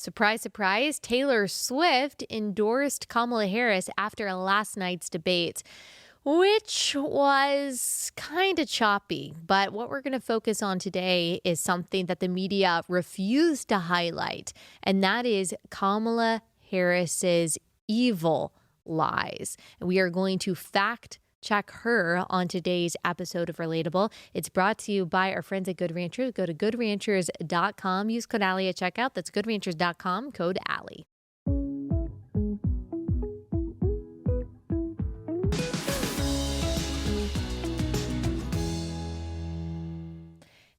Surprise, surprise, Taylor Swift endorsed Kamala Harris after last night's debate, which was kind of choppy. But what we're going to focus on today is something that the media refused to highlight, and that is Kamala Harris's evil lies. And we are going to fact check her on today's episode of Relatable. It's brought to you by our friends at Good Ranchers. Go to goodranchers.com. Use code Allie at checkout. That's goodranchers.com, code Allie.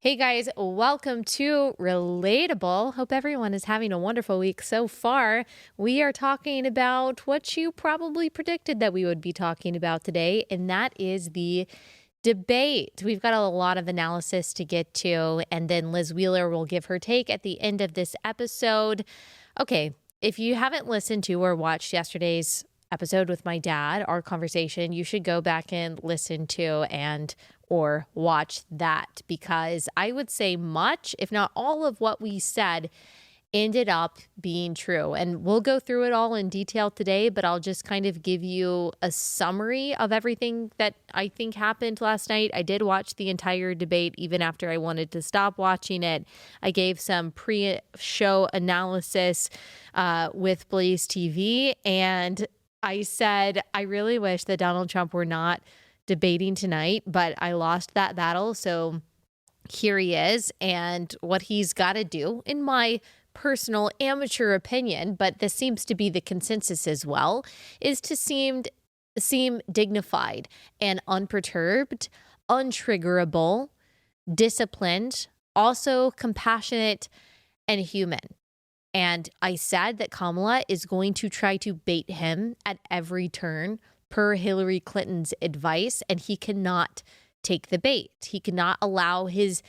Hey guys, welcome to Relatable. Hope everyone is having a wonderful week so far. We are talking about what you probably predicted that we would be talking about today, and that is the debate. We've got a lot of analysis to get to, and then Liz Wheeler will give her take at the end of this episode. Okay, if you haven't listened to or watched yesterday's episode with my dad, our conversation, you should go back and listen to or watch that, because I would say much, if not all of what we said ended up being true. And we'll go through it all in detail today, but I'll just kind of give you a summary of everything that I think happened last night. I did watch the entire debate, even after I wanted to stop watching it. I gave some pre-show analysis with BlazeTV, and I said, I really wish that Donald Trump were not debating tonight, but I lost that battle. So here he is, and what he's got to do, in my personal amateur opinion, but this seems to be the consensus as well, is to seem dignified and unperturbed, untriggerable, disciplined, also compassionate and human. And I said that Kamala is going to try to bait him at every turn per Hillary Clinton's advice, and he cannot take the bait. He cannot allow his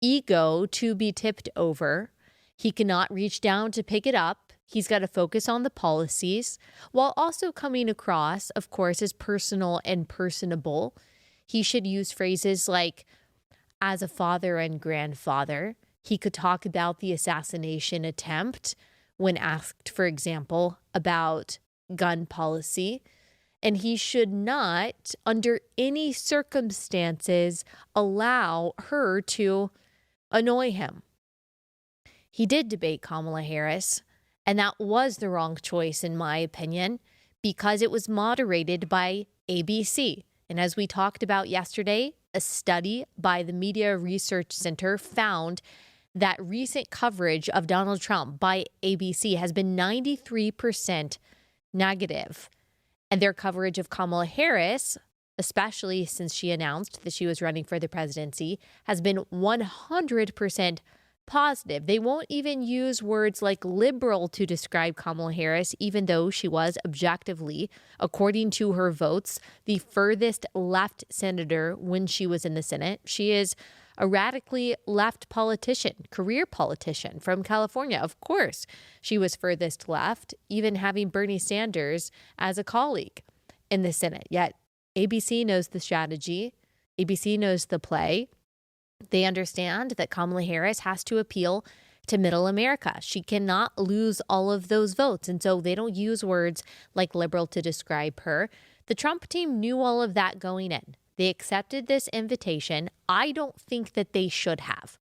ego to be tipped over. He cannot reach down to pick it up. He's got to focus on the policies while also coming across, of course, as personal and personable. He should use phrases like, as a father and grandfather. He could talk about the assassination attempt when asked, for example, about gun policy. And he should not, under any circumstances, allow her to annoy him. He did debate Kamala Harris, and that was the wrong choice, in my opinion, because it was moderated by ABC. And as we talked about yesterday, a study by the Media Research Center found that recent coverage of Donald Trump by ABC has been 93% negative. And their coverage of Kamala Harris, especially since she announced that she was running for the presidency, has been 100% positive. They won't even use words like liberal to describe Kamala Harris, even though she was objectively, according to her votes, the furthest left senator when she was in the Senate. She is a radically left politician, career politician from California. Of course, she was furthest left, even having Bernie Sanders as a colleague in the Senate. Yet ABC knows the strategy. ABC knows the play. They understand that Kamala Harris has to appeal to middle America. She cannot lose all of those votes. And so they don't use words like liberal to describe her. The Trump team knew all of that going in. They accepted this invitation. I don't think that they should have.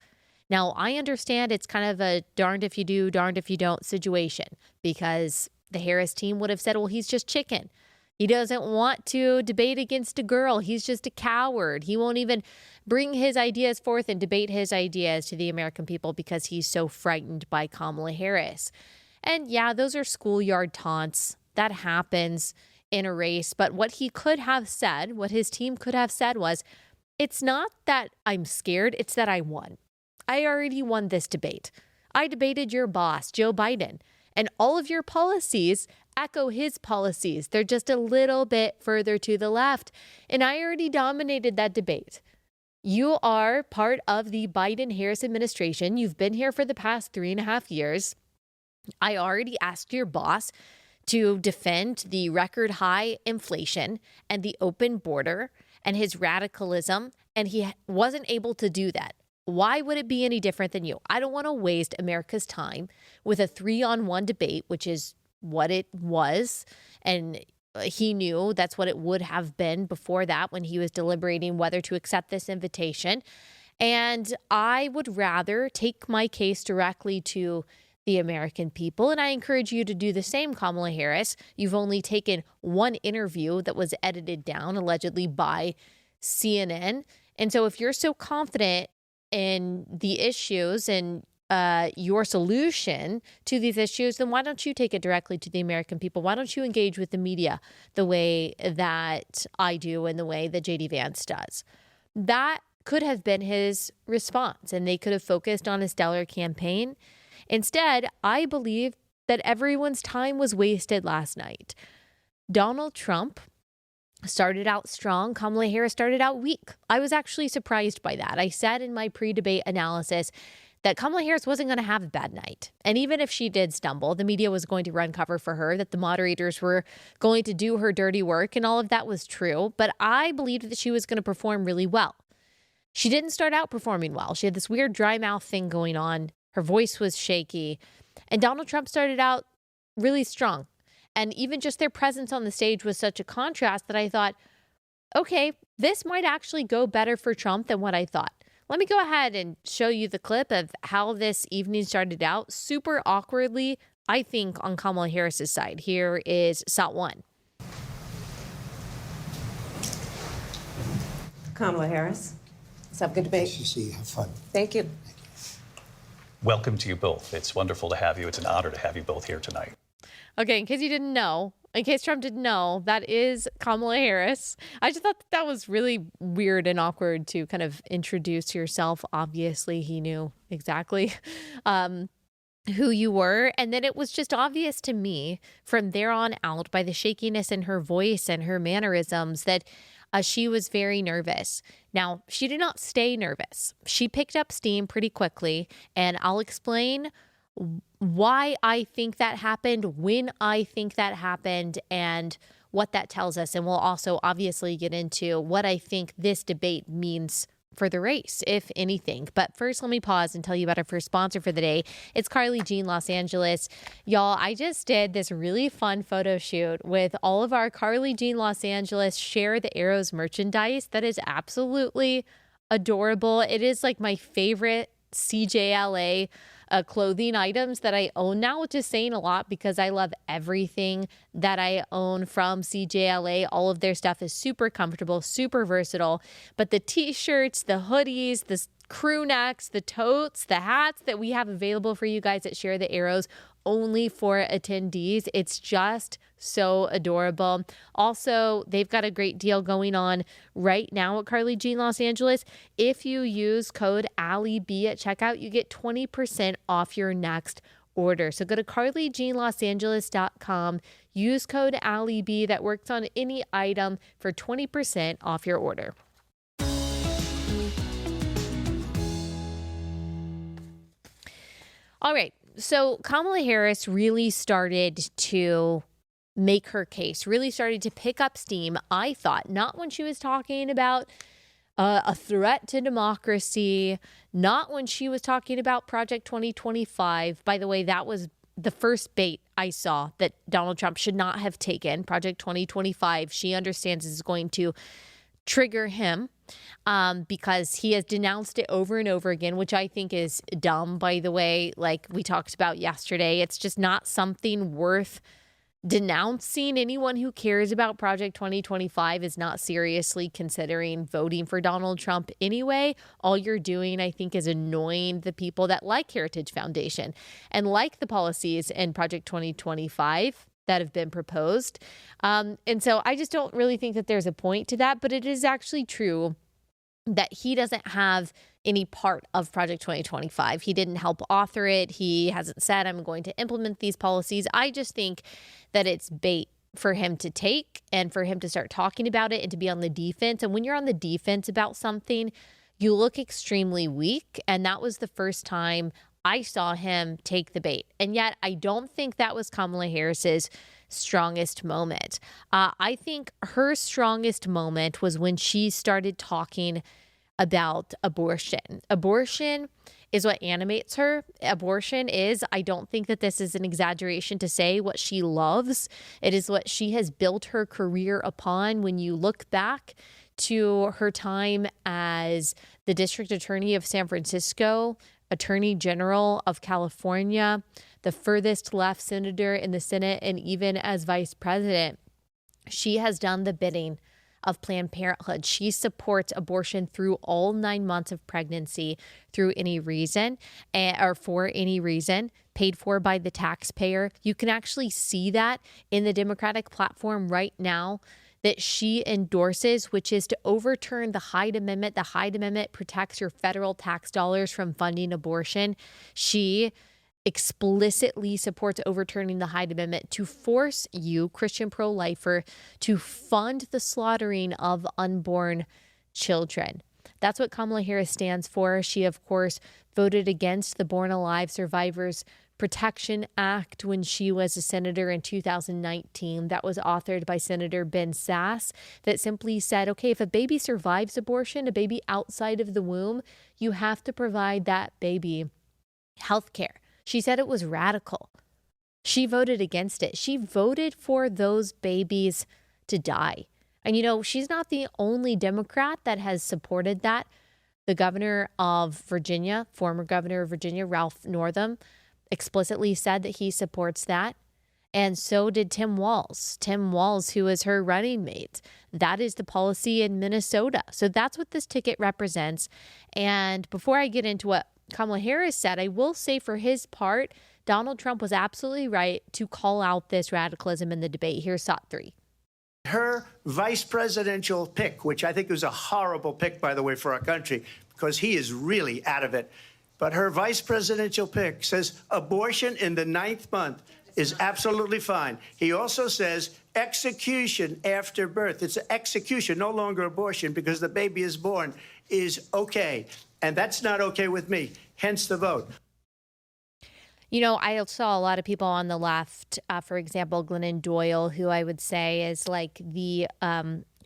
Now, I understand it's kind of a darned if you do, darned if you don't situation, because the Harris team would have said, well, he's just chicken. He doesn't want to debate against a girl. He's just a coward. He won't even bring his ideas forth and debate his ideas to the American people because he's so frightened by Kamala Harris. And yeah, those are schoolyard taunts. That happens in a race. But what he could have said, what his team could have said was, it's not that I'm scared, it's that I won. I already won this debate. I debated your boss, Joe Biden, and all of your policies echo his policies. They're just a little bit further to the left. And I already dominated that debate. You are part of the Biden-Harris administration. You've been here for the past 3.5 years. I already asked your boss to defend the record high inflation and the open border and his radicalism, and he wasn't able to do that. Why would it be any different than you? I don't want to waste America's time with a 3-on-1 debate, which is what it was. And he knew that's what it would have been before that when he was deliberating whether to accept this invitation. And I would rather take my case directly to the American people. And I encourage you to do the same, Kamala Harris. You've only taken one interview that was edited down, allegedly by CNN. And so if you're so confident in the issues and your solution to these issues, then why don't you take it directly to the American people? Why don't you engage with the media the way that I do and the way that JD Vance does? That could have been his response, and they could have focused on a stellar campaign. Instead, I believe that everyone's time was wasted last night. Donald Trump started out strong. Kamala Harris started out weak. I was actually surprised by that. I said in my pre-debate analysis that Kamala Harris wasn't going to have a bad night. And even if she did stumble, the media was going to run cover for her, that the moderators were going to do her dirty work, and all of that was true. But I believed that she was going to perform really well. She didn't start out performing well. She had this weird dry mouth thing going on. Her voice was shaky. And Donald Trump started out really strong. And even just their presence on the stage was such a contrast that I thought, okay, this might actually go better for Trump than what I thought. Let me go ahead and show you the clip of how this evening started out. Super awkwardly, I think, on Kamala Harris's side. Here is shot 1. Kamala Harris. Let's have a good debate. Nice to see you. Have fun. Thank you. Welcome to you both. It's wonderful to have you. It's an honor to have you both here tonight. Okay, in case you didn't know, in case Trump didn't know, that is Kamala Harris. I just thought that was really weird and awkward to kind of introduce yourself. Obviously, he knew exactly who you were. And then it was just obvious to me from there on out by the shakiness in her voice and her mannerisms that she was very nervous. Now, she did not stay nervous. She picked up steam pretty quickly, and I'll explain why I think that happened, when I think that happened, and what that tells us. And we'll also obviously get into what I think this debate means for the race, if anything. But first, let me pause and tell you about our first sponsor for the day. It's Carly Jean Los Angeles. Y'all, I just did this really fun photo shoot with all of our Carly Jean Los Angeles Share the Arrows merchandise. That is absolutely adorable. It is like my favorite CJLA clothing items that I own now, which is saying a lot because I love everything that I own from CJLA. All of their stuff is super comfortable, super versatile. But the t-shirts, the hoodies, the crew necks, the totes, the hats that we have available for you guys at Share the Arrows only for attendees. It's just so adorable. Also, they've got a great deal going on right now at Carly Jean Los Angeles. If you use code AllieB at checkout, you get 20% off your next order. So go to carlyjeanlosangeles.com, use code AllieB that works on any item for 20% off your order. All right. So Kamala Harris really started to make her case, really started to pick up steam, I thought, not when she was talking about a threat to democracy, not when she was talking about Project 2025. By the way, that was the first bait I saw that Donald Trump should not have taken. Project 2025, she understands, is going to trigger him because he has denounced it over and over again, which I think is dumb, by the way, like we talked about yesterday. It's just not something worth denouncing. Anyone who cares about Project 2025 is not seriously considering voting for Donald Trump anyway. All you're doing, I think, is annoying the people that like Heritage Foundation and like the policies in Project 2025 that have been proposed. And so I just don't really think that there's a point to that, but it is actually true that he doesn't have any part of Project 2025. He didn't help author it. He hasn't said, I'm going to implement these policies. I just think that it's bait for him to take and for him to start talking about it and to be on the defense. And when you're on the defense about something, you look extremely weak. And that was the first time I saw him take the bait. And yet I don't think that was Kamala Harris's strongest moment. I think her strongest moment was when she started talking about abortion. Abortion is what animates her. Abortion is, I don't think that this is an exaggeration to say, what she loves. It is what she has built her career upon. When you look back to her time as the district attorney of San Francisco, attorney general of California, the furthest left senator in the Senate, and even as vice president, she has done the bidding of Planned Parenthood. She supports abortion through all 9 months of pregnancy through any reason or for any reason, paid for by the taxpayer. You can actually see that in the Democratic platform right now that she endorses, which is to overturn the Hyde Amendment. The Hyde Amendment protects your federal tax dollars from funding abortion. She explicitly supports overturning the Hyde Amendment to force you, Christian pro-lifer, to fund the slaughtering of unborn children. That's what Kamala Harris stands for. She, of course, voted against the Born Alive Survivors Protection Act when she was a senator in 2019. That was authored by Senator Ben Sasse, that simply said, okay, if a baby survives abortion, a baby outside of the womb, you have to provide that baby health care. She said it was radical. She voted against it. She voted for those babies to die. And, you know, she's not the only Democrat that has supported that. The governor of Virginia, former governor of Virginia, Ralph Northam, explicitly said that he supports that. And so did Tim Walz. Tim Walz, who is her running mate. That is the policy in Minnesota. So that's what this ticket represents. And before I get into what Kamala Harris said, I will say for his part, Donald Trump was absolutely right to call out this radicalism in the debate. Here's SOT 3. Her vice presidential pick, which I think was a horrible pick, by the way, for our country, because he is really out of it. But her vice presidential pick says abortion in the 9th month is absolutely fine. He also says execution after birth. It's execution, no longer abortion, because the baby is born, is okay. And that's not okay with me, hence the vote. You know, I saw a lot of people on the left, for example, Glennon Doyle, who I would say is like the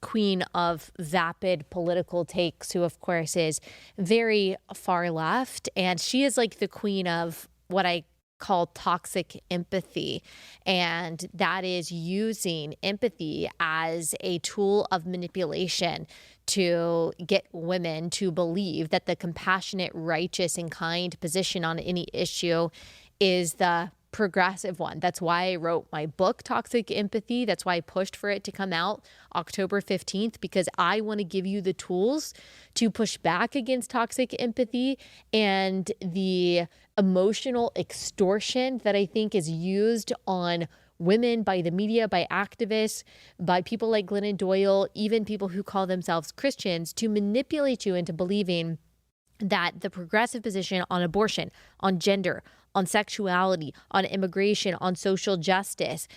queen of vapid political takes, who, of course, is very far left. And she is like the queen of what I call toxic empathy. And that is using empathy as a tool of manipulation to get women to believe that the compassionate, righteous, and kind position on any issue is the progressive one. That's why I wrote my book, Toxic Empathy. That's why I pushed for it to come out October 15th, because I want to give you the tools to push back against toxic empathy and the emotional extortion that I think is used on women by the media, by activists, by people like Glennon Doyle, even people who call themselves Christians, to manipulate you into believing that the progressive position on abortion, on gender, on sexuality, on immigration, on social justice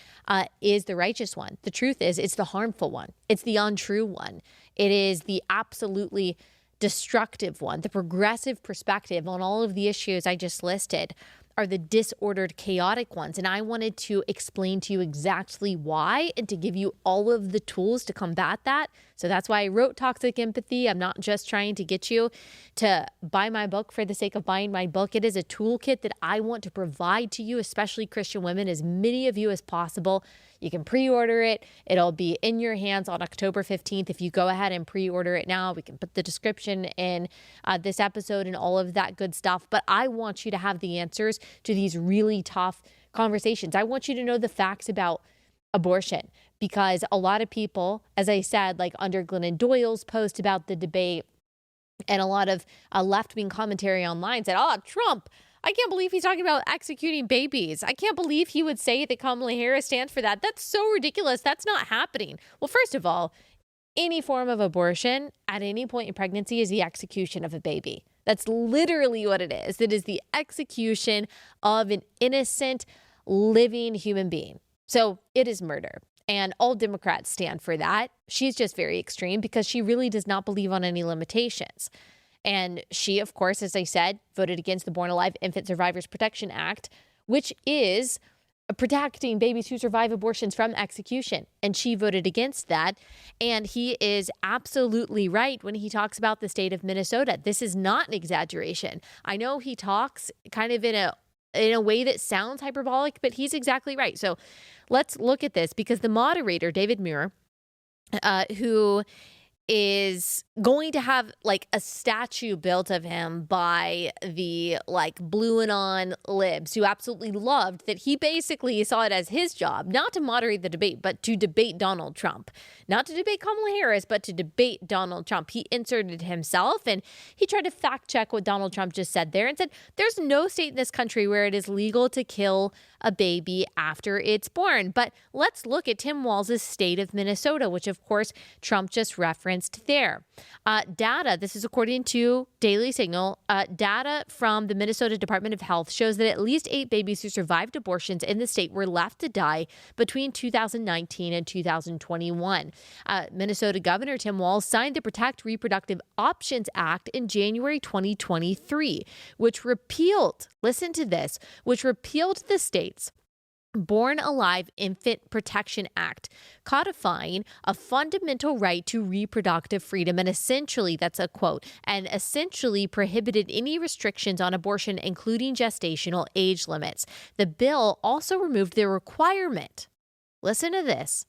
is the righteous one. The truth is, it's the harmful one. It's the untrue one. It is the absolutely destructive one. The progressive perspective on all of the issues I just listed are the disordered, chaotic ones. And I wanted to explain to you exactly why and to give you all of the tools to combat that. So that's why I wrote Toxic Empathy. I'm not just trying to get you to buy my book for the sake of buying my book. It is a toolkit that I want to provide to you, especially Christian women, as many of you as possible. You can pre-order it. It'll be in your hands on October 15th. If you go ahead and pre-order it now, we can put the description in this episode and all of that good stuff. But I want you to have the answers to these really tough conversations. I want you to know the facts about abortion, because a lot of people, as I said, like under Glennon Doyle's post about the debate and a lot of left-wing commentary online said, oh, Trump, I can't believe he's talking about executing babies. I can't believe he would say that Kamala Harris stands for that. That's so ridiculous. That's not happening. Well, first of all, any form of abortion at any point in pregnancy is the execution of a baby. That's literally what it is. It is the execution of an innocent, living human being. So it is murder. And all Democrats stand for that. She's just very extreme because she really does not believe on any limitations. And she, of course, as I said, voted against the Born Alive Infant Survivors Protection Act, which is protecting babies who survive abortions from execution. And she voted against that. And he is absolutely right when he talks about the state of Minnesota. This is not an exaggeration. I know he talks kind of in a way that sounds hyperbolic, but he's exactly right. So let's look at this, because the moderator, David Muir, who is going to have like a statue built of him by the like blue and on libs, who absolutely loved that he basically saw it as his job not to moderate the debate, but to debate Donald Trump, not to debate Kamala Harris, but to debate Donald Trump. He inserted himself and he tried to fact check what Donald Trump just said there and said, there's no state in this country where it is legal to kill a baby after it's born. But let's look at Tim Walz's state of Minnesota, which of course Trump just referenced there. Data, this is according to Daily Signal, data from the Minnesota Department of Health shows that at least 8 babies who survived abortions in the state were left to die between 2019 and 2021. Minnesota Governor Tim Walz signed the Protect Reproductive Options Act in January 2023, which repealed, listen to this, which repealed the state's Born Alive Infant Protection Act, codifying a fundamental right to reproductive freedom. And essentially, that's a quote, and essentially prohibited any restrictions on abortion, including gestational age limits. The bill also removed the requirement, listen to this,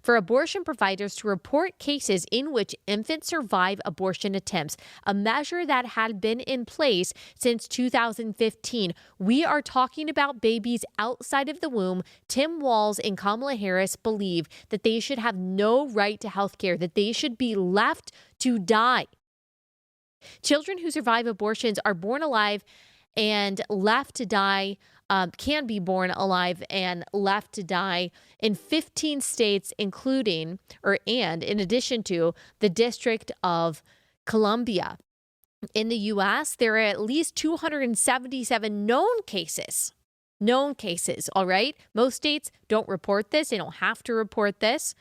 for abortion providers to report cases in which infants survive abortion attempts, a measure that had been in place since 2015. We are talking about babies outside of the womb. Tim Walz and Kamala Harris believe that they should have no right to health care, that they should be left to die. Children who survive abortions are born alive and left to die, can be born alive and left to die in 15 states, including, and in addition to the District of Columbia. In the U.S., there are at least 277 known cases. All right? Most states don't report this. They don't have to report this.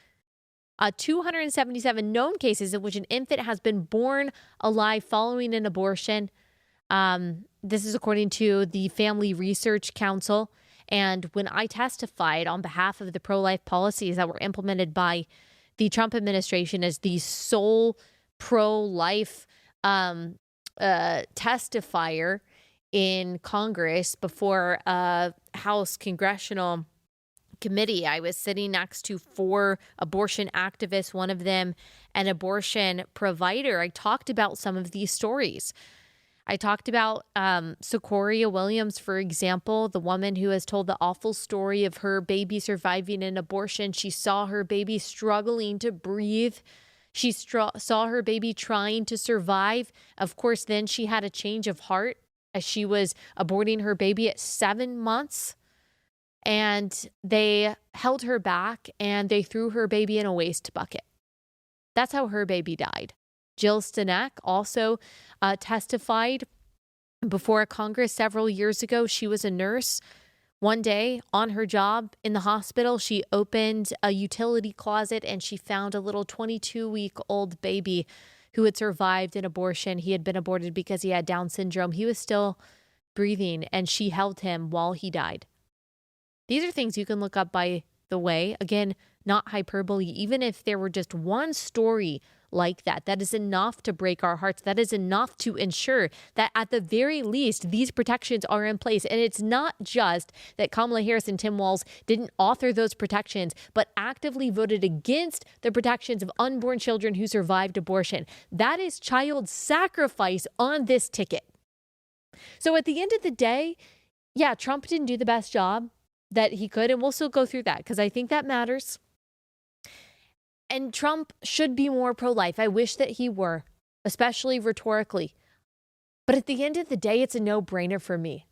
277 known cases in which an infant has been born alive following an abortion. This is according to the Family Research Council. And when I testified on behalf of the pro-life policies that were implemented by the Trump administration as the sole pro-life testifier in Congress before a House Congressional Committee, I was sitting next to 4 abortion activists, one of them an abortion provider. I talked about some of these stories. I talked about Sequoia Williams, for example, the woman who has told the awful story of her baby surviving an abortion. She saw her baby struggling to breathe. She saw her baby trying to survive. Of course, then she had a change of heart as she was aborting her baby at 7 months. And they held her back and they threw her baby in a waste bucket. That's how her baby died. Jill Stanek also testified before Congress several years ago. She was a nurse. One day on her job in the hospital, she opened a utility closet and she found a little 22-week-old baby who had survived an abortion. He had been aborted because he had Down syndrome. He was still breathing and she held him while he died. These are things you can look up, by the way. Again, not hyperbole. Even if there were just one story like that, that is enough to break our hearts. That is enough to ensure that at the very least, these protections are in place. And it's not just that Kamala Harris and Tim Walz didn't author those protections, but actively voted against the protections of unborn children who survived abortion. That is child sacrifice on this ticket. So at the end of the day, yeah, Trump didn't do the best job that he could, and we'll still go through that because I think that matters. And Trump should be more pro-life. I wish that he were, especially rhetorically. But at the end of the day, it's a no-brainer for me.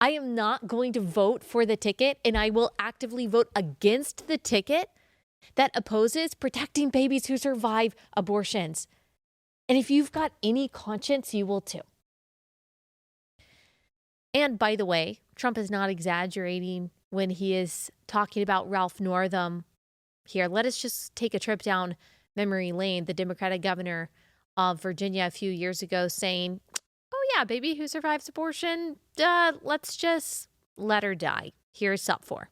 I am not going to vote for the ticket, and I will actively vote against the ticket that opposes protecting babies who survive abortions. And if you've got any conscience, you will too. And by the way, Trump is not exaggerating when he is talking about Ralph Northam here. Let us just take a trip down memory lane. The Democratic governor of Virginia a few years ago saying, oh yeah, baby who survives abortion, let's just let her die. Here's up for.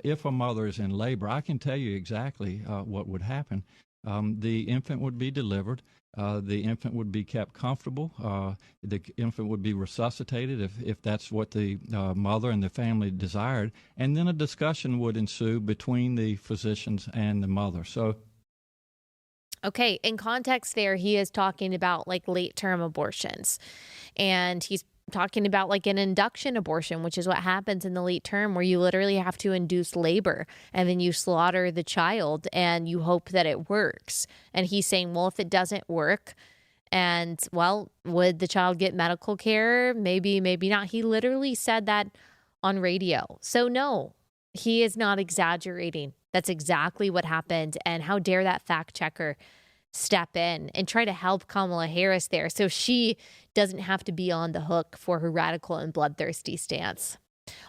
if a mother is in labor, I can tell you exactly what would happen. The infant would be delivered. The infant would be kept comfortable. The infant would be resuscitated if that's what the mother and the family desired. And then a discussion would ensue between the physicians and the mother. Okay, in context there, he is talking about like late-term abortions. And he's talking about like an induction abortion, which is what happens in the late term, where you literally have to induce labor and then you slaughter the child and you hope that it works. And he's saying, well, if it doesn't work, and well, would the child get medical care? Maybe, maybe not. He literally said that on radio. So no, he is not exaggerating. That's exactly what happened. And how dare that fact checker step in and try to help Kamala Harris there so she doesn't have to be on the hook for her radical and bloodthirsty stance.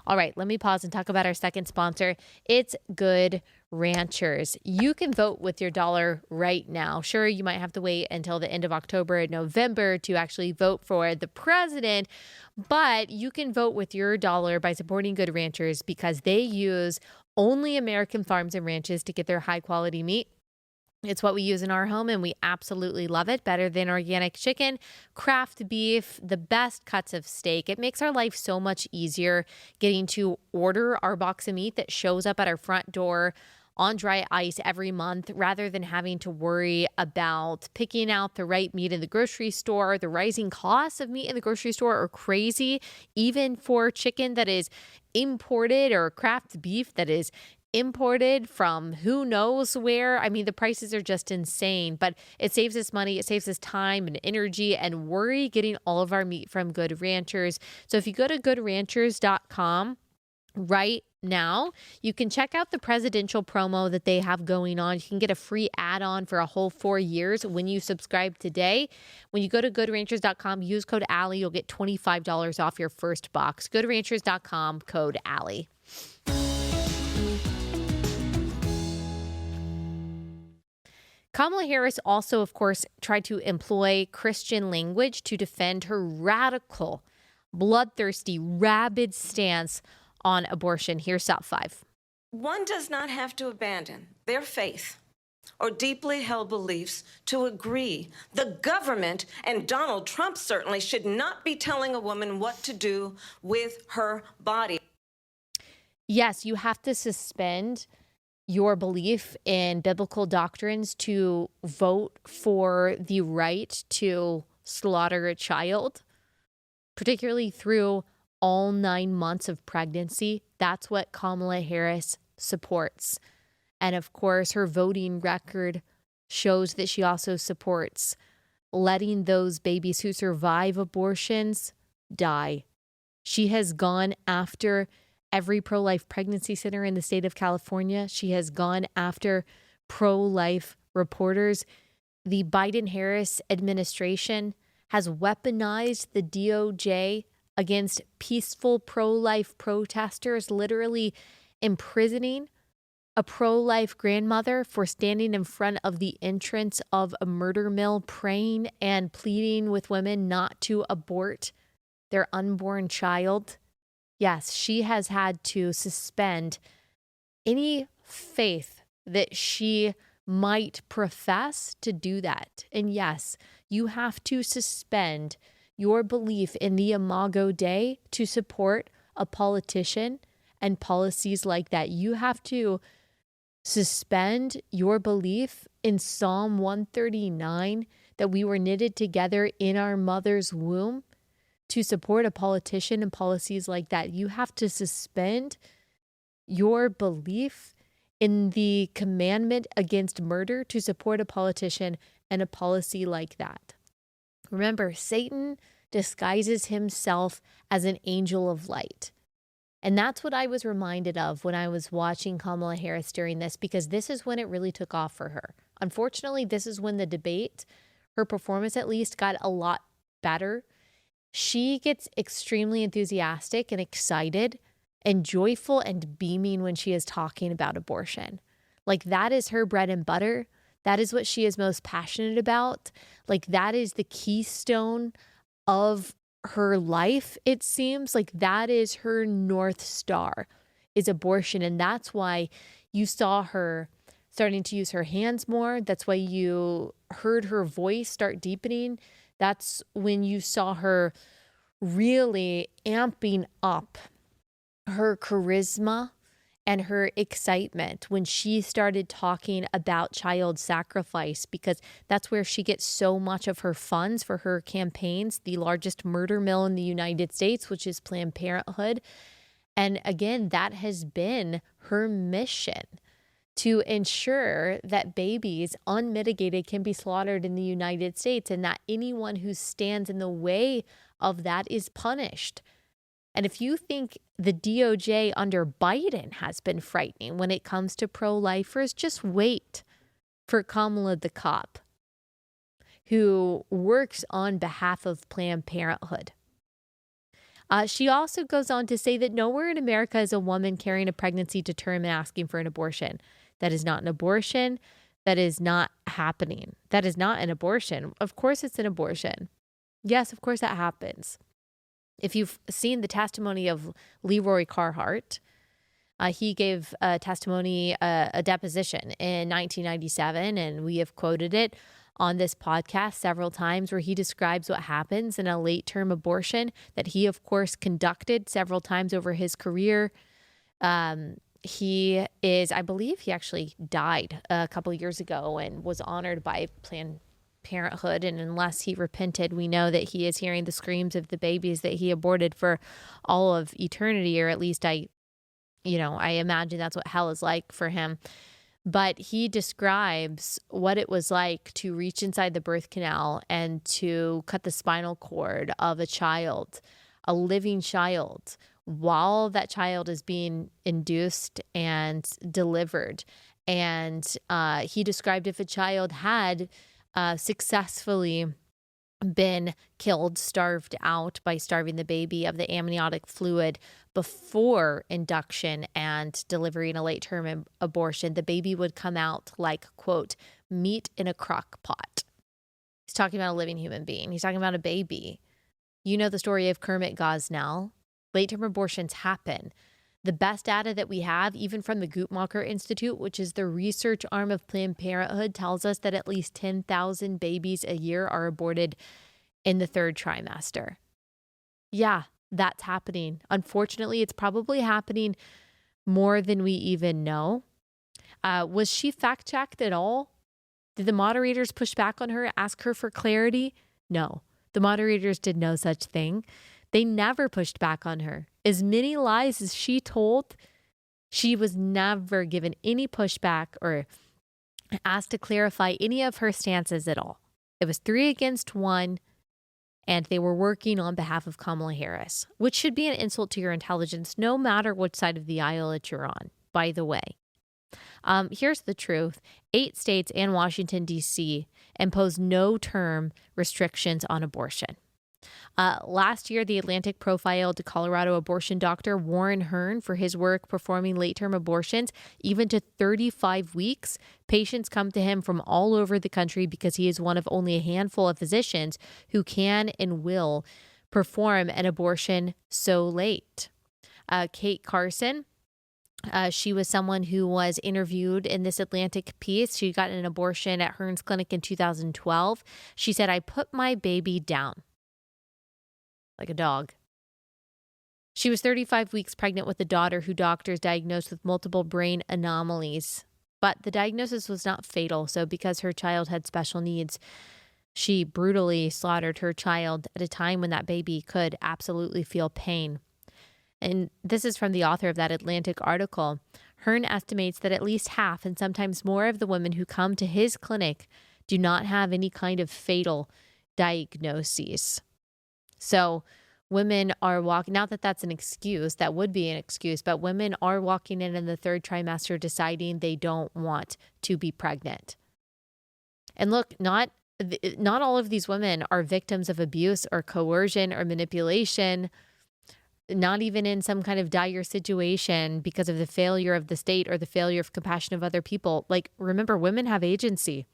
All right, let me pause and talk about our second sponsor. It's Good Ranchers. You can vote with your dollar right now. Sure, you might have to wait until the end of October and November to actually vote for the president, but you can vote with your dollar by supporting Good Ranchers because they use only American farms and ranches to get their high quality meat. It's what we use in our home, and we absolutely love it. Better than organic chicken, craft beef, the best cuts of steak. It makes our life so much easier getting to order our box of meat that shows up at our front door on dry ice every month, rather than having to worry about picking out the right meat in the grocery store. The rising costs of meat in the grocery store are crazy, even for chicken that is imported or craft beef that is imported from who knows where. I mean, the prices are just insane, but it saves us money. It saves us time and energy and worry getting all of our meat from Good Ranchers. So if you go to goodranchers.com right now, you can check out the presidential promo that they have going on. You can get a free add-on for a whole 4 years when you subscribe today. When you go to goodranchers.com, use code Allie, you'll get $25 off your first box. Goodranchers.com, code Allie. Kamala Harris also, of course, tried to employ Christian language to defend her radical, bloodthirsty, rabid stance on abortion. Here's Top 5. One does not have to abandon their faith or deeply held beliefs to agree. The government, and Donald Trump certainly, should not be telling a woman what to do with her body. Yes, you have to suspend your belief in biblical doctrines to vote for the right to slaughter a child, particularly through all 9 months of pregnancy. That's what Kamala Harris supports. And of course, her voting record shows that she also supports letting those babies who survive abortions die. She has gone after every pro-life pregnancy center in the state of California. She has gone after pro-life reporters. The Biden-Harris administration has weaponized the DOJ against peaceful pro-life protesters, literally imprisoning a pro-life grandmother for standing in front of the entrance of a murder mill, praying and pleading with women not to abort their unborn child. Yes, she has had to suspend any faith that she might profess to do that. And yes, you have to suspend your belief in the Imago Dei to support a politician and policies like that. You have to suspend your belief in Psalm 139, that we were knitted together in our mother's womb, to support a politician and policies like that. You have to suspend your belief in the commandment against murder to support a politician and a policy like that. Remember, Satan disguises himself as an angel of light. And that's what I was reminded of when I was watching Kamala Harris during this, because this is when it really took off for her. Unfortunately, this is when the debate, her performance at least, got a lot better. She gets extremely enthusiastic and excited and joyful and beaming when she is talking about abortion. Like, that is her bread and butter. That is what she is most passionate about. Like, that is the keystone of her life, it seems. Like, that is her North Star, is abortion. And that's why you saw her starting to use her hands more. That's why you heard her voice start deepening. That's when you saw her really amping up her charisma and her excitement when she started talking about child sacrifice, because that's where she gets so much of her funds for her campaigns, the largest murder mill in the United States, which is Planned Parenthood. And again, that has been her mission, to ensure that babies unmitigated can be slaughtered in the United States, and that anyone who stands in the way of that is punished. And if you think the DOJ under Biden has been frightening when it comes to pro-lifers, just wait for Kamala the cop, who works on behalf of Planned Parenthood. She also goes on to say that nowhere in America is a woman carrying a pregnancy to term and asking for an abortion. That is not an abortion. That is not happening. That is not an abortion. Of course it's an abortion. Yes, of course that happens. If you've seen the testimony of Leroy Carhart, he gave a testimony, a deposition in 1997, and we have quoted it on this podcast several times, where he describes what happens in a late-term abortion that he, of course, conducted several times over his career. He is, I believe he actually died a couple of years ago and was honored by Planned Parenthood. And unless he repented, we know that he is hearing the screams of the babies that he aborted for all of eternity, or at least I imagine that's what hell is like for him. But he describes what it was like to reach inside the birth canal and to cut the spinal cord of a child, a living child, while that child is being induced and delivered. And he described if a child had successfully been killed, starved out by starving the baby of the amniotic fluid before induction and delivery in a late-term abortion, the baby would come out like, quote, meat in a crock pot. He's talking about a living human being. He's talking about a baby. You know the story of Kermit Gosnell. Late-term abortions happen. The best data that we have, even from the Guttmacher Institute, which is the research arm of Planned Parenthood, tells us that at least 10,000 babies a year are aborted in the third trimester. Yeah, that's happening. Unfortunately, it's probably happening more than we even know. Was she fact-checked at all? Did the moderators push back on her, ask her for clarity? No, the moderators did no such thing. They never pushed back on her. As many lies as she told, she was never given any pushback or asked to clarify any of her stances at all. It was 3 against 1, and they were working on behalf of Kamala Harris, which should be an insult to your intelligence, no matter which side of the aisle that you're on, by the way. Here's the truth. 8 states and Washington, D.C. impose no-term restrictions on abortion. Last year, The Atlantic profiled Colorado abortion doctor Warren Hearn for his work performing late-term abortions, even to 35 weeks. Patients come to him from all over the country because he is one of only a handful of physicians who can and will perform an abortion so late. Kate Carson, she was someone who was interviewed in this Atlantic piece. She got an abortion at Hearn's clinic in 2012. She said, "I put my baby down like a dog." She was 35 weeks pregnant with a daughter who doctors diagnosed with multiple brain anomalies. But the diagnosis was not fatal, so because her child had special needs, she brutally slaughtered her child at a time when that baby could absolutely feel pain. And this is from the author of that Atlantic article. Hearn estimates that at least half and sometimes more of the women who come to his clinic do not have any kind of fatal diagnoses. So women are walking, not that that's an excuse, that would be an excuse, but women are walking in the third trimester deciding they don't want to be pregnant. And look, not all of these women are victims of abuse or coercion or manipulation, not even in some kind of dire situation because of the failure of the state or the failure of compassion of other people. Like, remember, women have agency.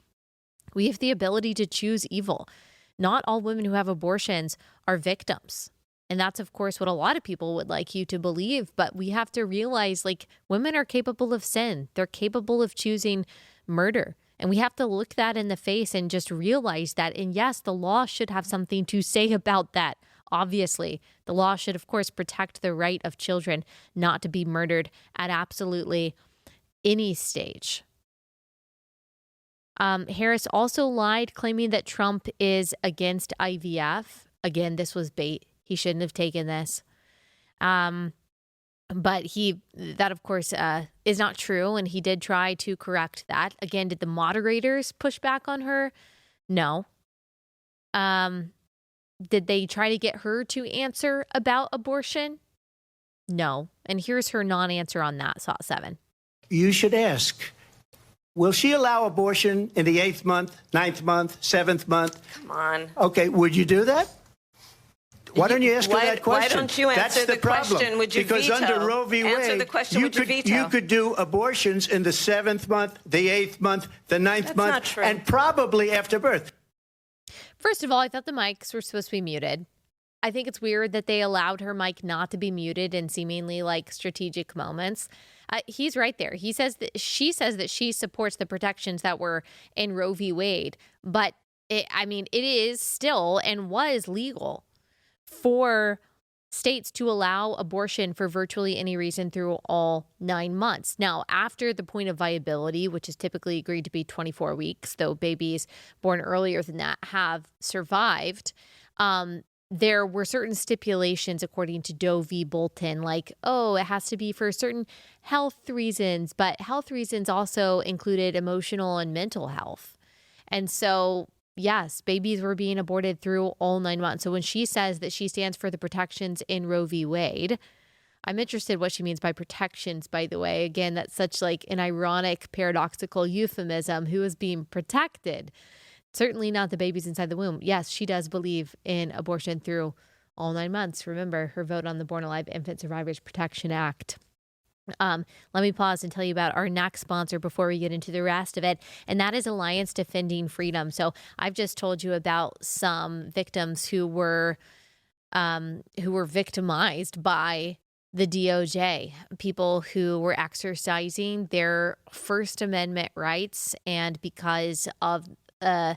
We have the ability to choose evil. Not all women who have abortions are victims. And that's, of course, what a lot of people would like you to believe. But we have to realize, like, women are capable of sin. They're capable of choosing murder. And we have to look that in the face and just realize that. And yes, the law should have something to say about that. Obviously, the law should, of course, protect the right of children not to be murdered at absolutely any stage. Harris also lied, claiming that Trump is against IVF. Again, this was bait. He shouldn't have taken this. But that of course is not true. And he did try to correct that. Again, did the moderators push back on her? No. Did they try to get her to answer about abortion? No. And here's her non-answer on that, SOT 7. You should ask, will she allow abortion in the 8th month, 9th month, 7th month? Come on. Okay, would you do that? Why don't you ask her that question? Why don't you answer the question? Would you because veto? Under Roe v. Wade, Answer the question, would you veto? you could do abortions in the 7th month, the 8th month, the 9th That's month, not true. and probably after birth. First of all, I thought the mics were supposed to be muted. I think it's weird that they allowed her mic not to be muted in seemingly like strategic moments. He's right there. She says that she supports the protections that were in Roe v. Wade, but it is still and was legal for states to allow abortion for virtually any reason through all 9 months. Now, after the point of viability, which is typically agreed to be 24 weeks, though babies born earlier than that have survived, there were certain stipulations according to Doe v. Bolton, like, it has to be for certain health reasons, but health reasons also included emotional and mental health. And so, yes, babies were being aborted through all 9 months. So when she says that she stands for the protections in Roe v. Wade, I'm interested what she means by protections, by the way. Again, that's such like an ironic, paradoxical euphemism. Who is being protected? Certainly not the babies inside the womb. Yes, she does believe in abortion through all 9 months. Remember her vote on the Born Alive Infant Survivors Protection Act. Let me pause and tell you about our next sponsor before we get into the rest of it, and that is Alliance Defending Freedom. So I've just told you about some victims who were victimized by the DOJ, people who were exercising their First Amendment rights, and because of the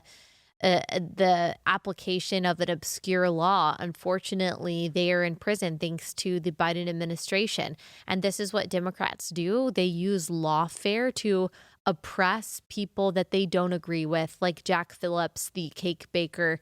application of an obscure law, unfortunately, they are in prison thanks to the Biden administration. And this is what Democrats do. They use lawfare to oppress people that they don't agree with, like Jack Phillips, the cake baker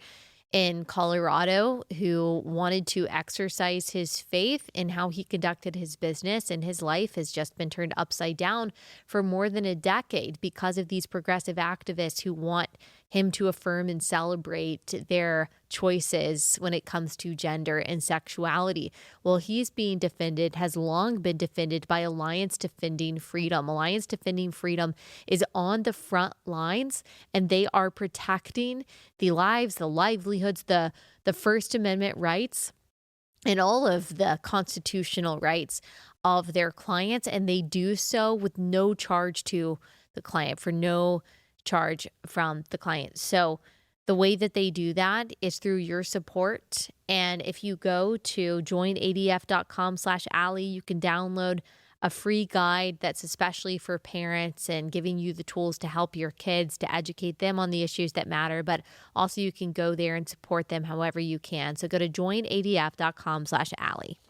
in Colorado, who wanted to exercise his faith in how he conducted his business, and his life has just been turned upside down for more than a decade because of these progressive activists who want him to affirm and celebrate their choices when it comes to gender and sexuality. Well, he's being defended, has long been defended by Alliance Defending Freedom. Alliance Defending Freedom is on the front lines, and they are protecting the lives, the livelihoods, the First Amendment rights, and all of the constitutional rights of their clients. And they do so with no charge to the client, for no charge from the client. So the way that they do that is through your support. And if you go to joinadf.com/Allie, you can download a free guide that's especially for parents and giving you the tools to help your kids, to educate them on the issues that matter. But also you can go there and support them however you can. So go to joinadf.com/Allie.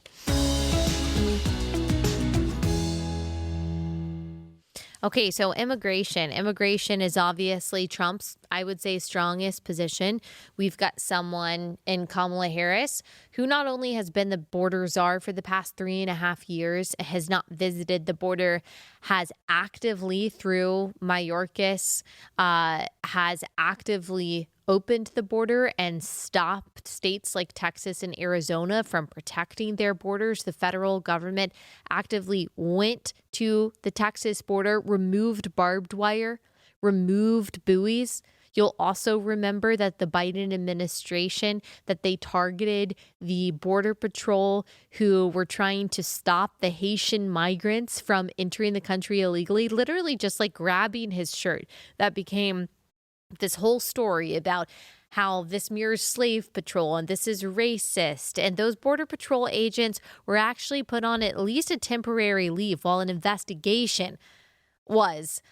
Okay, so immigration. Immigration is obviously Trump's, I would say, strongest position. We've got someone in Kamala Harris who not only has been the border czar for the past 3.5 years, has not visited the border, has actively, through Mayorkas, has actively opened the border and stopped states like Texas and Arizona from protecting their borders. The federal government actively went to the Texas border, removed barbed wire, removed buoys. You'll also remember that the Biden administration, that they targeted the Border Patrol who were trying to stop the Haitian migrants from entering the country illegally, literally just like grabbing his shirt. That became this whole story about how this mirrors slave patrol and this is racist. And those Border Patrol agents were actually put on at least a temporary leave while an investigation was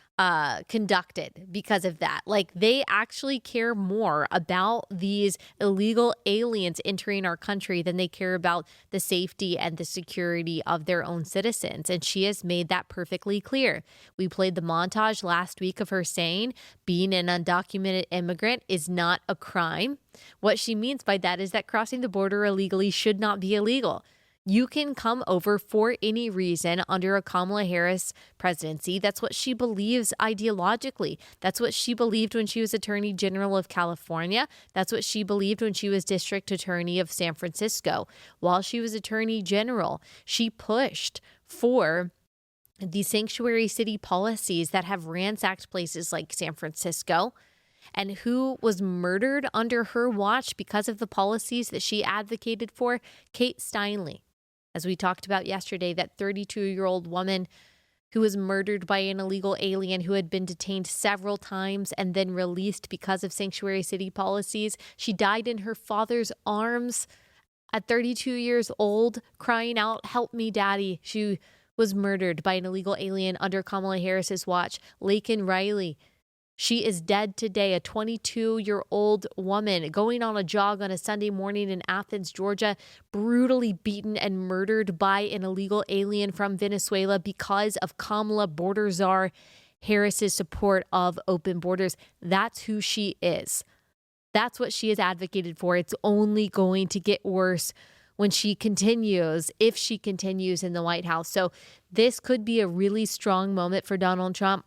conducted because of that. Like, they actually care more about these illegal aliens entering our country than they care about the safety and the security of their own citizens. And she has made that perfectly clear. We played the montage last week of her saying being an undocumented immigrant is not a crime. What she means by that is that crossing the border illegally should not be illegal. You can come over for any reason under a Kamala Harris presidency. That's what she believes ideologically. That's what she believed when she was Attorney General of California. That's what she believed when she was District Attorney of San Francisco. While she was Attorney General, she pushed for the sanctuary city policies that have ransacked places like San Francisco. And who was murdered under her watch because of the policies that she advocated for? Kate Steinle. As we talked about yesterday, that 32-year-old woman who was murdered by an illegal alien who had been detained several times and then released because of sanctuary city policies. She died in her father's arms at 32 years old, crying out, "Help me, Daddy." She was murdered by an illegal alien under Kamala Harris's watch. Laken Riley. She is dead today, a 22-year-old woman going on a jog on a Sunday morning in Athens, Georgia, brutally beaten and murdered by an illegal alien from Venezuela because of Kamala Border Czar Harris's support of open borders. That's who she is. That's what she has advocated for. It's only going to get worse when she continues, if she continues in the White House. So this could be a really strong moment for Donald Trump.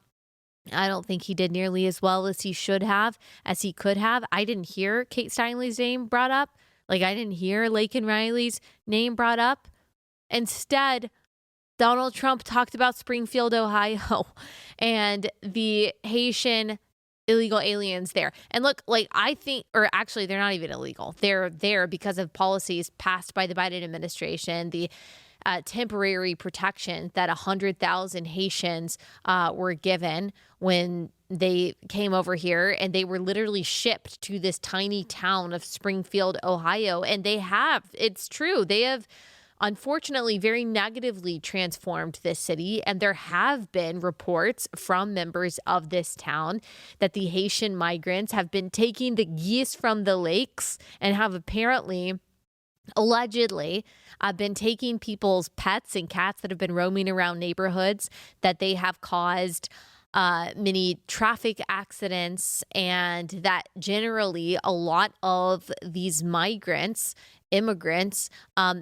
I don't think he did nearly as well as he should have, as he could have. I didn't hear Kate Steinle's name brought up. Like, I didn't hear Laken Riley's name brought up. Instead, Donald Trump talked about Springfield, Ohio, and the Haitian illegal aliens there. And look, like, I think, or actually, they're not even illegal. They're there because of policies passed by the Biden administration, the temporary protection that 100,000 Haitians were given when they came over here, and they were literally shipped to this tiny town of Springfield, Ohio. And it's true, they have unfortunately very negatively transformed this city. And there have been reports from members of this town that the Haitian migrants have been taking the geese from the lakes and have allegedly been taking people's pets and cats that have been roaming around neighborhoods, that they have caused many traffic accidents, and that generally a lot of these immigrants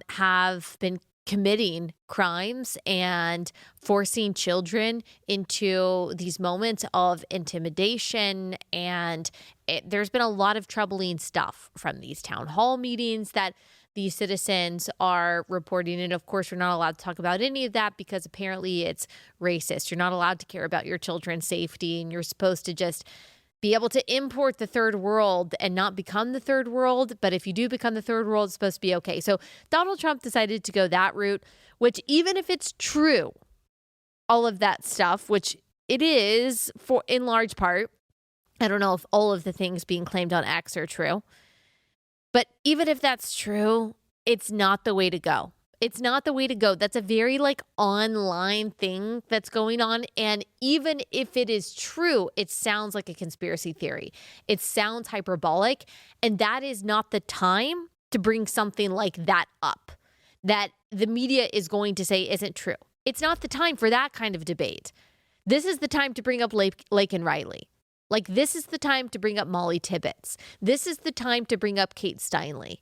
have been committing crimes and forcing children into these moments of intimidation. And there's been a lot of troubling stuff from these town hall meetings that these citizens are reporting. And of course, we're not allowed to talk about any of that because apparently it's racist. You're not allowed to care about your children's safety, and you're supposed to just be able to import the third world and not become the third world. But if you do become the third world, it's supposed to be okay. So Donald Trump decided to go that route, which, even if it's true, all of that stuff, which it is for in large part, I don't know if all of the things being claimed on X are true. But even if that's true, it's not the way to go. It's not the way to go. That's a very online thing that's going on. And even if it is true, it sounds like a conspiracy theory. It sounds hyperbolic. And that is not the time to bring something like that up, that the media is going to say isn't true. It's not the time for that kind of debate. This is the time to bring up Laken Riley. This is the time to bring up Molly Tibbetts. This is the time to bring up Kate Steinle.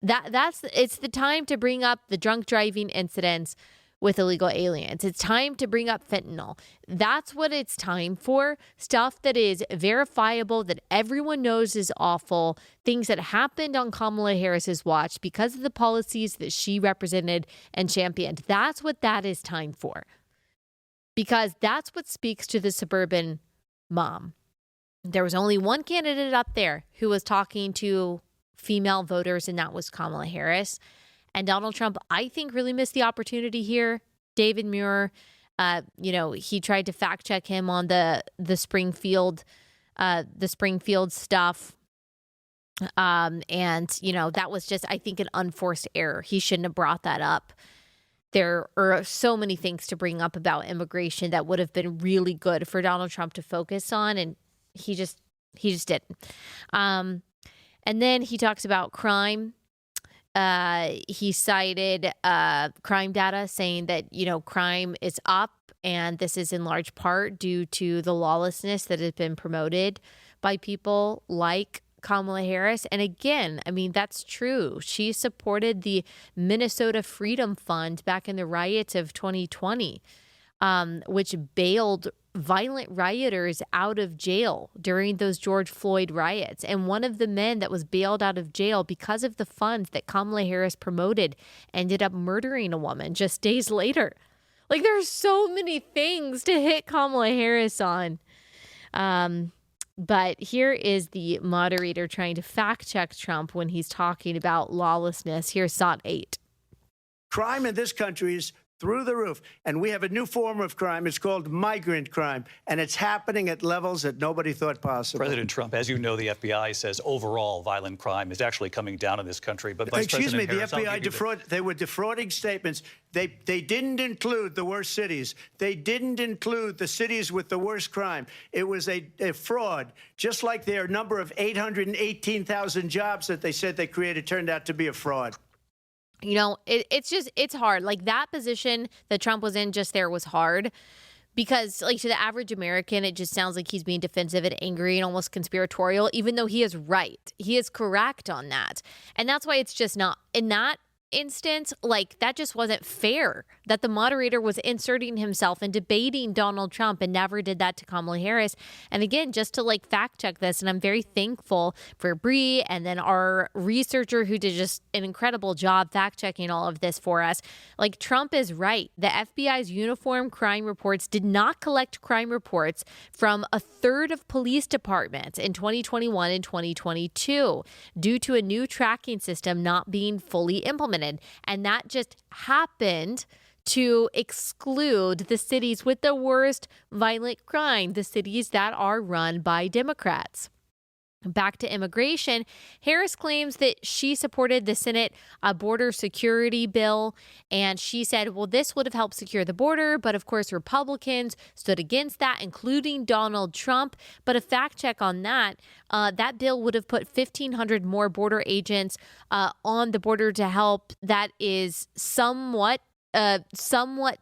It's the time to bring up the drunk driving incidents with illegal aliens. It's time to bring up fentanyl. That's what it's time for. Stuff that is verifiable, that everyone knows is awful, things that happened on Kamala Harris's watch because of the policies that she represented and championed. That's what that is time for. Because that's what speaks to the suburban mom. There was only one candidate up there who was talking to female voters, and that was Kamala Harris. And Donald Trump, I think, really missed the opportunity here. David Muir, he tried to fact check him on the Springfield stuff. And, that was just, I think, an unforced error. He shouldn't have brought that up. There are so many things to bring up about immigration that would have been really good for Donald Trump to focus on, and he just didn't. And then he talks about crime. He cited crime data saying that, crime is up, and this is in large part due to the lawlessness that has been promoted by people like Kamala Harris. And again, that's true. She supported the Minnesota Freedom Fund back in the riots of 2020, which bailed violent rioters out of jail during those George Floyd riots. And one of the men that was bailed out of jail because of the funds that Kamala Harris promoted ended up murdering a woman just days later. Like, there are so many things to hit Kamala Harris on. But here is the moderator trying to fact check Trump when he's talking about lawlessness. Here's SOT 8. Crime in this country is through the roof. And we have a new form of crime. It's called migrant crime. And it's happening at levels that nobody thought possible. President Trump, as you know, the FBI says overall violent crime is actually coming down in this country. But Vice Excuse me, President the Harris, FBI they were defrauding statements. They didn't include the worst cities. They didn't include the cities with the worst crime. It was a fraud, just like their number of 818,000 jobs that they said they created turned out to be a fraud. It's hard. Like, that position that Trump was in just there was hard because, like, to the average American, it just sounds like he's being defensive and angry and almost conspiratorial, even though he is right. He is correct on that. And that's why it's just not in that instance, like, that just wasn't fair that the moderator was inserting himself and debating Donald Trump and never did that to Kamala Harris. And again, just to fact check this, and I'm very thankful for Bree and then our researcher who did just an incredible job fact checking all of this for us. Like, Trump is right. The FBI's uniform crime reports did not collect crime reports from a third of police departments in 2021 and 2022 due to a new tracking system not being fully implemented. And that just happened to exclude the cities with the worst violent crime, the cities that are run by Democrats. Back to immigration, Harris claims that she supported the Senate border security bill, and she said, well, this would have helped secure the border, but of course Republicans stood against that, including Donald Trump. But a fact check on that, that bill would have put 1,500 more border agents on the border to help. That is somewhat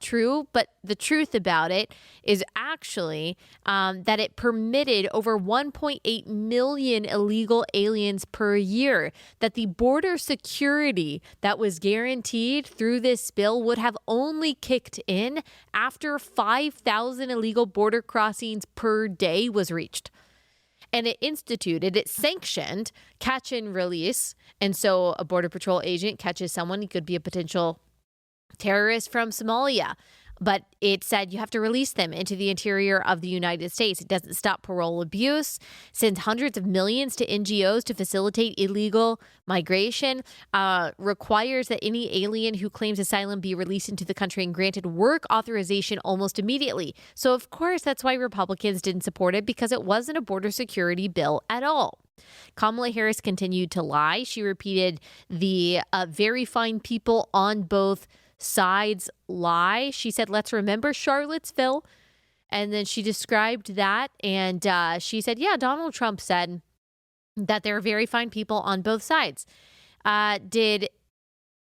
true, but the truth about it is actually that it permitted over 1.8 million illegal aliens per year, that the border security that was guaranteed through this bill would have only kicked in after 5,000 illegal border crossings per day was reached. And it sanctioned catch and release. And so a Border Patrol agent catches someone, he could be a potential terrorists from Somalia, but it said you have to release them into the interior of the United States. It doesn't stop parole abuse, sends hundreds of millions to NGOs to facilitate illegal migration, requires that any alien who claims asylum be released into the country and granted work authorization almost immediately. So, of course, that's why Republicans didn't support it, because it wasn't a border security bill at all. Kamala Harris continued to lie. She repeated the very fine people on both sides lie. She said, let's remember Charlottesville. And then she described that. And she said, yeah, Donald Trump said that there are very fine people on both sides. Did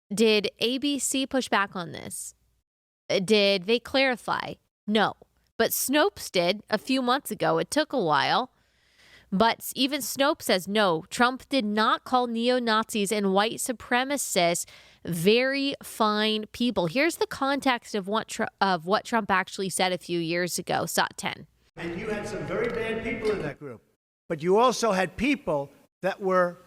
ABC push back on this? Did they clarify? No. But Snopes did a few months ago. It took a while. But even Snopes says no, Trump did not call neo-Nazis and white supremacists very fine people. Here's the context of what Trump actually said a few years ago. SOT 10. And you had some very bad people in that group. But you also had people that were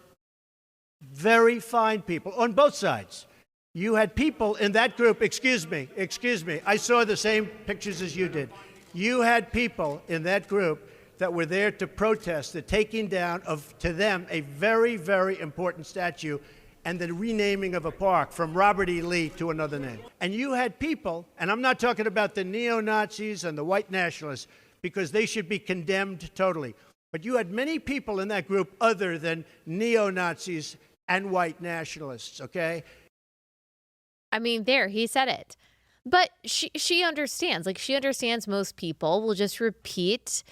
very fine people on both sides. You had people in that group, excuse me, I saw the same pictures as you did. You had people in that group that were there to protest the taking down of, to them, a very, very important statue and the renaming of a park from Robert E. Lee to another name. And you had people, and I'm not talking about the neo-Nazis and the white nationalists, because they should be condemned totally. But you had many people in that group other than neo-Nazis and white nationalists, okay? I mean, there, he said it. But she understands. Like, she understands most people will just repeat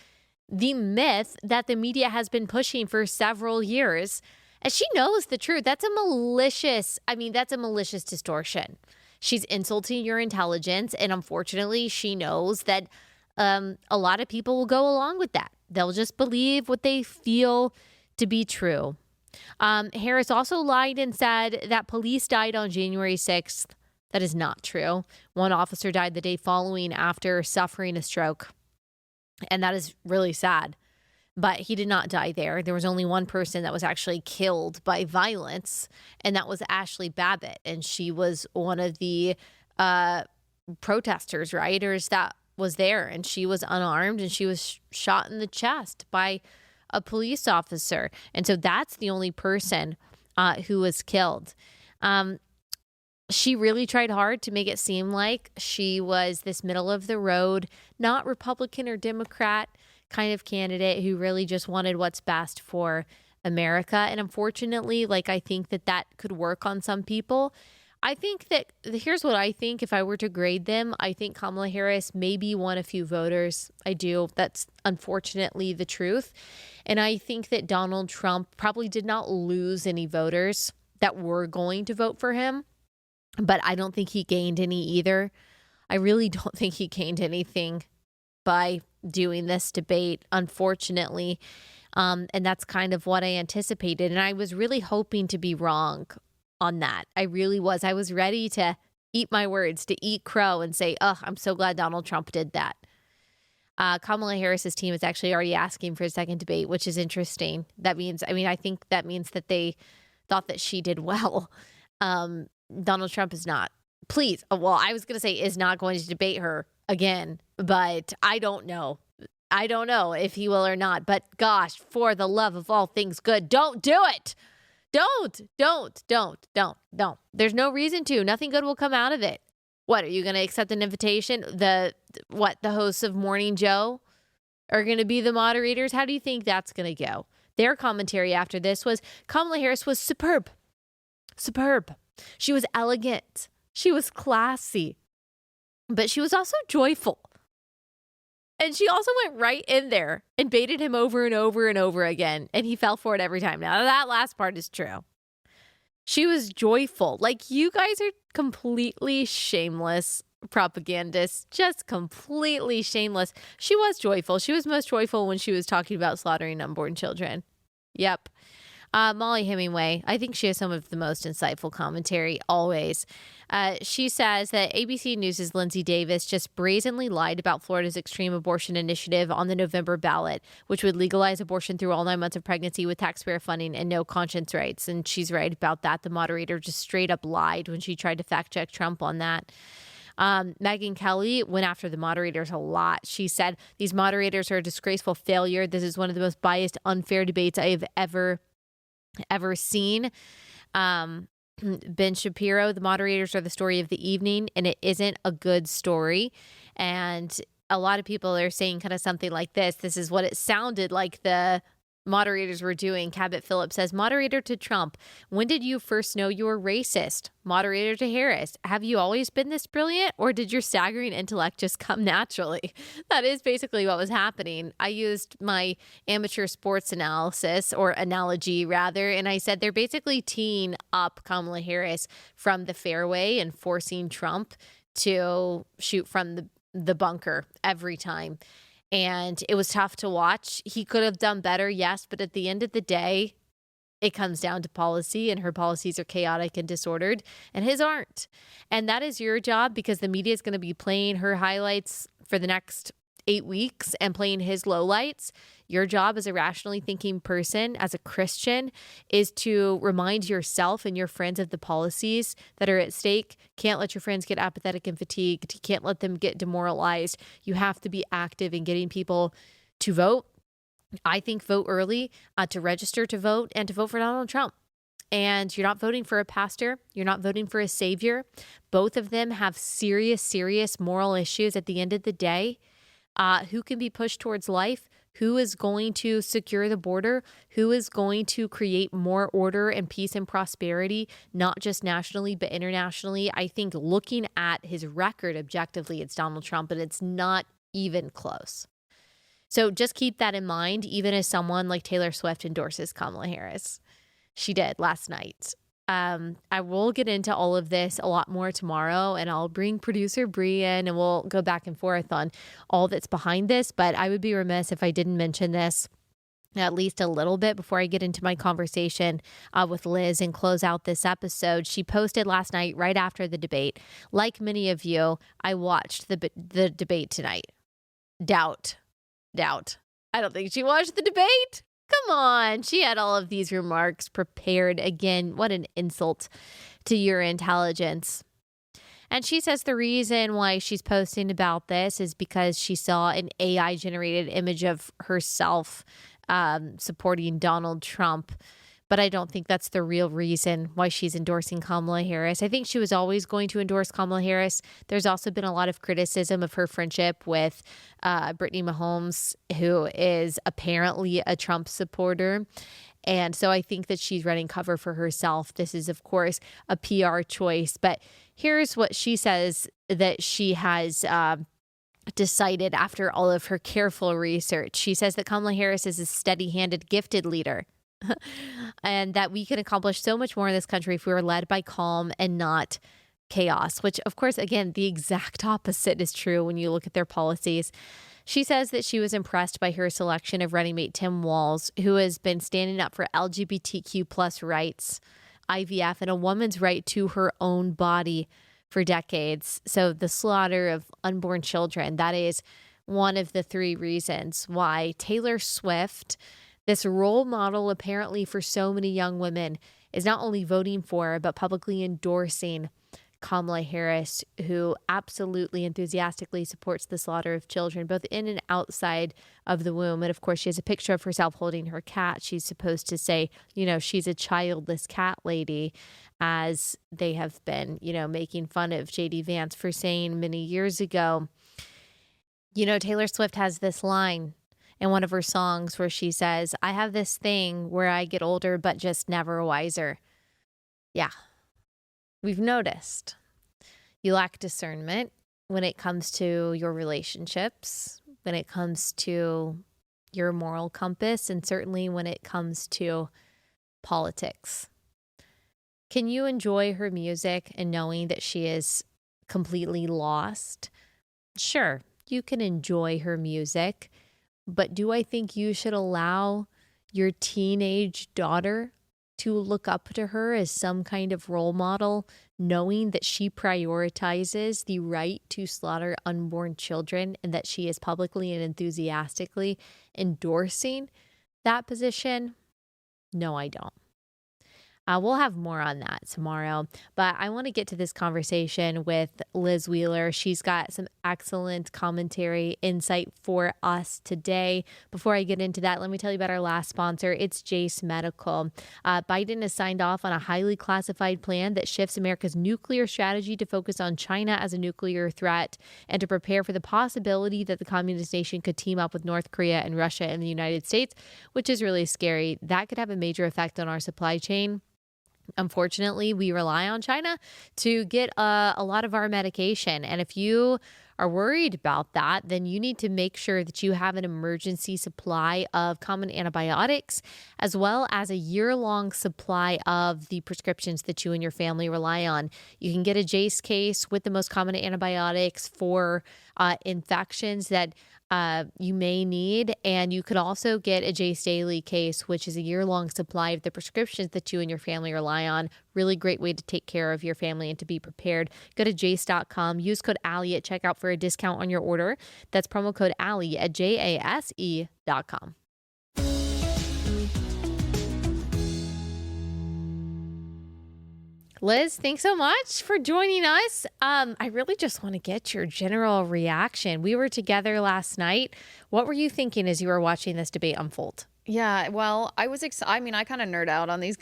the myth that the media has been pushing for several years. And she knows the truth. That's a malicious distortion. She's insulting your intelligence. And unfortunately, she knows that a lot of people will go along with that. They'll just believe what they feel to be true. Harris also lied and said that police died on January 6th. That is not true. One officer died the day following after suffering a stroke. And that is really sad. But he did not die there. There was only one person that was actually killed by violence, and that was Ashley Babbitt. And she was one of the protesters, rioters that was there. And she was unarmed, and she was shot in the chest by a police officer. And so that's the only person who was killed. She really tried hard to make it seem like she was this middle of the road, not Republican or Democrat kind of candidate who really just wanted what's best for America. And unfortunately, I think that could work on some people. I think that here's what I think. If I were to grade them, I think Kamala Harris maybe won a few voters. I do. That's unfortunately the truth. And I think that Donald Trump probably did not lose any voters that were going to vote for him. But I don't think he gained any either. I really don't think he gained anything by doing this debate, unfortunately. And that's kind of what I anticipated. And I was really hoping to be wrong on that. I really was. I was ready to eat my words, to eat crow and say, oh, I'm so glad Donald Trump did that. Kamala Harris's team is actually already asking for a second debate, which is interesting. That means, I think that means that they thought that she did well. Donald Trump is not. Please. Well, I was going to say is not going to debate her again, but I don't know. I don't know if he will or not. But gosh, for the love of all things good, don't do it. Don't. There's no reason to. Nothing good will come out of it. What, are you going to accept an invitation? The hosts of Morning Joe are going to be the moderators? How do you think that's going to go? Their commentary after this was Kamala Harris was superb. She was elegant. She was classy. But she was also joyful. And she also went right in there and baited him over and over and over again. And he fell for it every time. Now, that last part is true. She was joyful. You guys are completely shameless propagandists. Just completely shameless. She was joyful. She was most joyful when she was talking about slaughtering unborn children. Yep. Molly Hemingway, I think she has some of the most insightful commentary always. She says that ABC News' Lindsay Davis just brazenly lied about Florida's extreme abortion initiative on the November ballot, which would legalize abortion through all 9 months of pregnancy with taxpayer funding and no conscience rights. And she's right about that. The moderator just straight up lied when she tried to fact check Trump on that. Megyn Kelly went after the moderators a lot. She said, these moderators are a disgraceful failure. This is one of the most biased, unfair debates I have ever seen. Ben Shapiro, the moderators are the story of the evening, and it isn't a good story. And a lot of people are saying kind of something like this. This is what it sounded like the moderators were doing. Cabot Phillips says, moderator to Trump, when did you first know you were racist? Moderator to Harris, have you always been this brilliant, or did your staggering intellect just come naturally? That is basically what was happening. I used my amateur sports analysis, or analogy rather, and I said they're basically teeing up Kamala Harris from the fairway and forcing Trump to shoot from the bunker every time. And it was tough to watch. He could have done better, yes, but at the end of the day, it comes down to policy, and her policies are chaotic and disordered, and his aren't. And that is your job, because the media is going to be playing her highlights for the next 8 weeks and playing his lowlights. Your job as a rationally thinking person, as a Christian, is to remind yourself and your friends of the policies that are at stake. Can't let your friends get apathetic and fatigued. You can't let them get demoralized. You have to be active in getting people to vote. I think vote early, to register to vote, and to vote for Donald Trump. And you're not voting for a pastor. You're not voting for a savior. Both of them have serious, serious moral issues at the end of the day. Who can be pushed towards life? who is going to secure the border, who is going to create more order and peace and prosperity, not just nationally, but internationally. I think looking at his record objectively, it's Donald Trump, and it's not even close. So just keep that in mind, even as someone like Taylor Swift endorses Kamala Harris. She did last night. I will get into all of this a lot more tomorrow, and I'll bring producer Bree in, and we'll go back and forth on all that's behind this. But I would be remiss if I didn't mention this at least a little bit before I get into my conversation with Liz and close out this episode. She posted last night right after the debate. Like many of you, I watched the debate tonight. Doubt. I don't think she watched the debate. Come on. She had all of these remarks prepared. Again, what an insult to your intelligence. And she says the reason why she's posting about this is because she saw an AI-generated image of herself supporting Donald Trump. But I don't think that's the real reason why she's endorsing Kamala Harris. I think she was always going to endorse Kamala Harris. There's also been a lot of criticism of her friendship with Brittany Mahomes, who is apparently a Trump supporter. And so I think that she's running cover for herself. This is, of course, a PR choice. But here's what she says that she has decided after all of her careful research. She says that Kamala Harris is a steady-handed, gifted leader. And that we can accomplish so much more in this country if we were led by calm and not chaos, which, of course, again, the exact opposite is true when you look at their policies. She says that she was impressed by her selection of running mate Tim Walz, who has been standing up for LGBTQ plus rights, IVF, and a woman's right to her own body for decades. So the slaughter of unborn children, that is one of the three reasons why Taylor Swift, this role model apparently for so many young women, is not only voting for, but publicly endorsing Kamala Harris, who absolutely enthusiastically supports the slaughter of children, both in and outside of the womb. And of course, she has a picture of herself holding her cat. She's supposed to say, she's a childless cat lady, as they have been, making fun of J.D. Vance for saying many years ago. Taylor Swift has this line in one of her songs where she says, I have this thing where I get older, but just never wiser. Yeah, we've noticed you lack discernment when it comes to your relationships, when it comes to your moral compass, and certainly when it comes to politics. Can you enjoy her music and knowing that she is completely lost? Sure, you can enjoy her music. But do I think you should allow your teenage daughter to look up to her as some kind of role model, knowing that she prioritizes the right to slaughter unborn children and that she is publicly and enthusiastically endorsing that position? No, I don't. We'll have more on that tomorrow, but I want to get to this conversation with Liz Wheeler. She's got some excellent commentary, insight for us today. Before I get into that, let me tell you about our last sponsor. It's Jace Medical. Biden has signed off on a highly classified plan that shifts America's nuclear strategy to focus on China as a nuclear threat and to prepare for the possibility that the communist nation could team up with North Korea and Russia and the United States, which is really scary. That could have a major effect on our supply chain. Unfortunately, we rely on China to get a lot of our medication. And if you are worried about that, then you need to make sure that you have an emergency supply of common antibiotics, as well as a year-long supply of the prescriptions that you and your family rely on. You can get a Jace case with the most common antibiotics for infections that you may need. And you could also get a Jace Daily case, which is a year-long supply of the prescriptions that you and your family rely on. Really great way to take care of your family and to be prepared. Go to jace.com. Use code Allie at checkout for a discount on your order. That's promo code Allie at JASE.com. Liz, thanks so much for joining us. I really just want to get your general reaction. We were together last night. What were you thinking as you were watching this debate unfold? Yeah, well, I was I kind of nerd out on these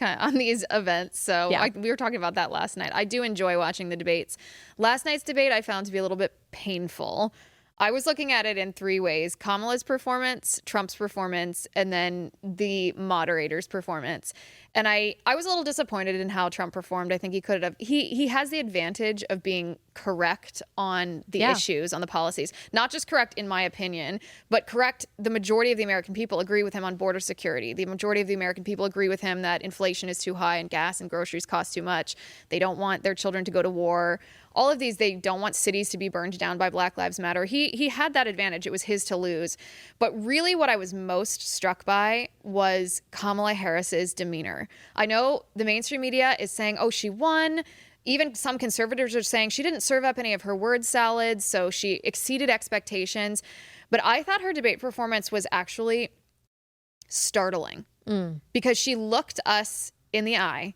events, so Yeah. we were talking about that last night. I do enjoy watching the debates. Last night's debate I found to be a little bit painful. I was looking at it in three ways: Kamala's performance, Trump's performance, and then the moderators' performance. And I was a little disappointed in how Trump performed. I think he could have. He has the advantage of being correct on the issues, on the policies. Not just correct in my opinion, but correct. The majority of the American people agree with him on border security. The majority of the American people agree with him that inflation is too high and gas and groceries cost too much. They don't want their children to go to war. All of these, they don't want cities to be burned down by Black Lives Matter. He had that advantage. It was his to lose. But really what I was most struck by was Kamala Harris's demeanor. I know the mainstream media is saying, oh, she won. Even some conservators are saying she didn't serve up any of her word salads, so she exceeded expectations. But I thought her debate performance was actually startling because she looked us in the eye.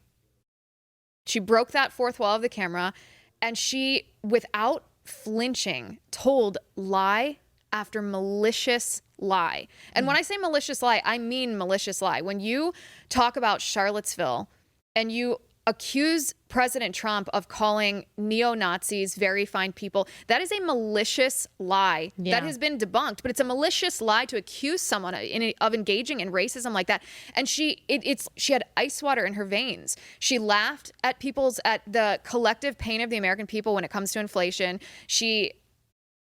She broke that fourth wall of the camera, and she, without flinching, told lie after malicious lie. And when I say malicious lie, I mean malicious lie. When you talk about Charlottesville and you accuse President Trump of calling neo-Nazis very fine people, that is a malicious lie that has been debunked. But it's a malicious lie to accuse someone of engaging in racism like that. And she had ice water in her veins. She laughed at the collective pain of the American people when it comes to inflation. She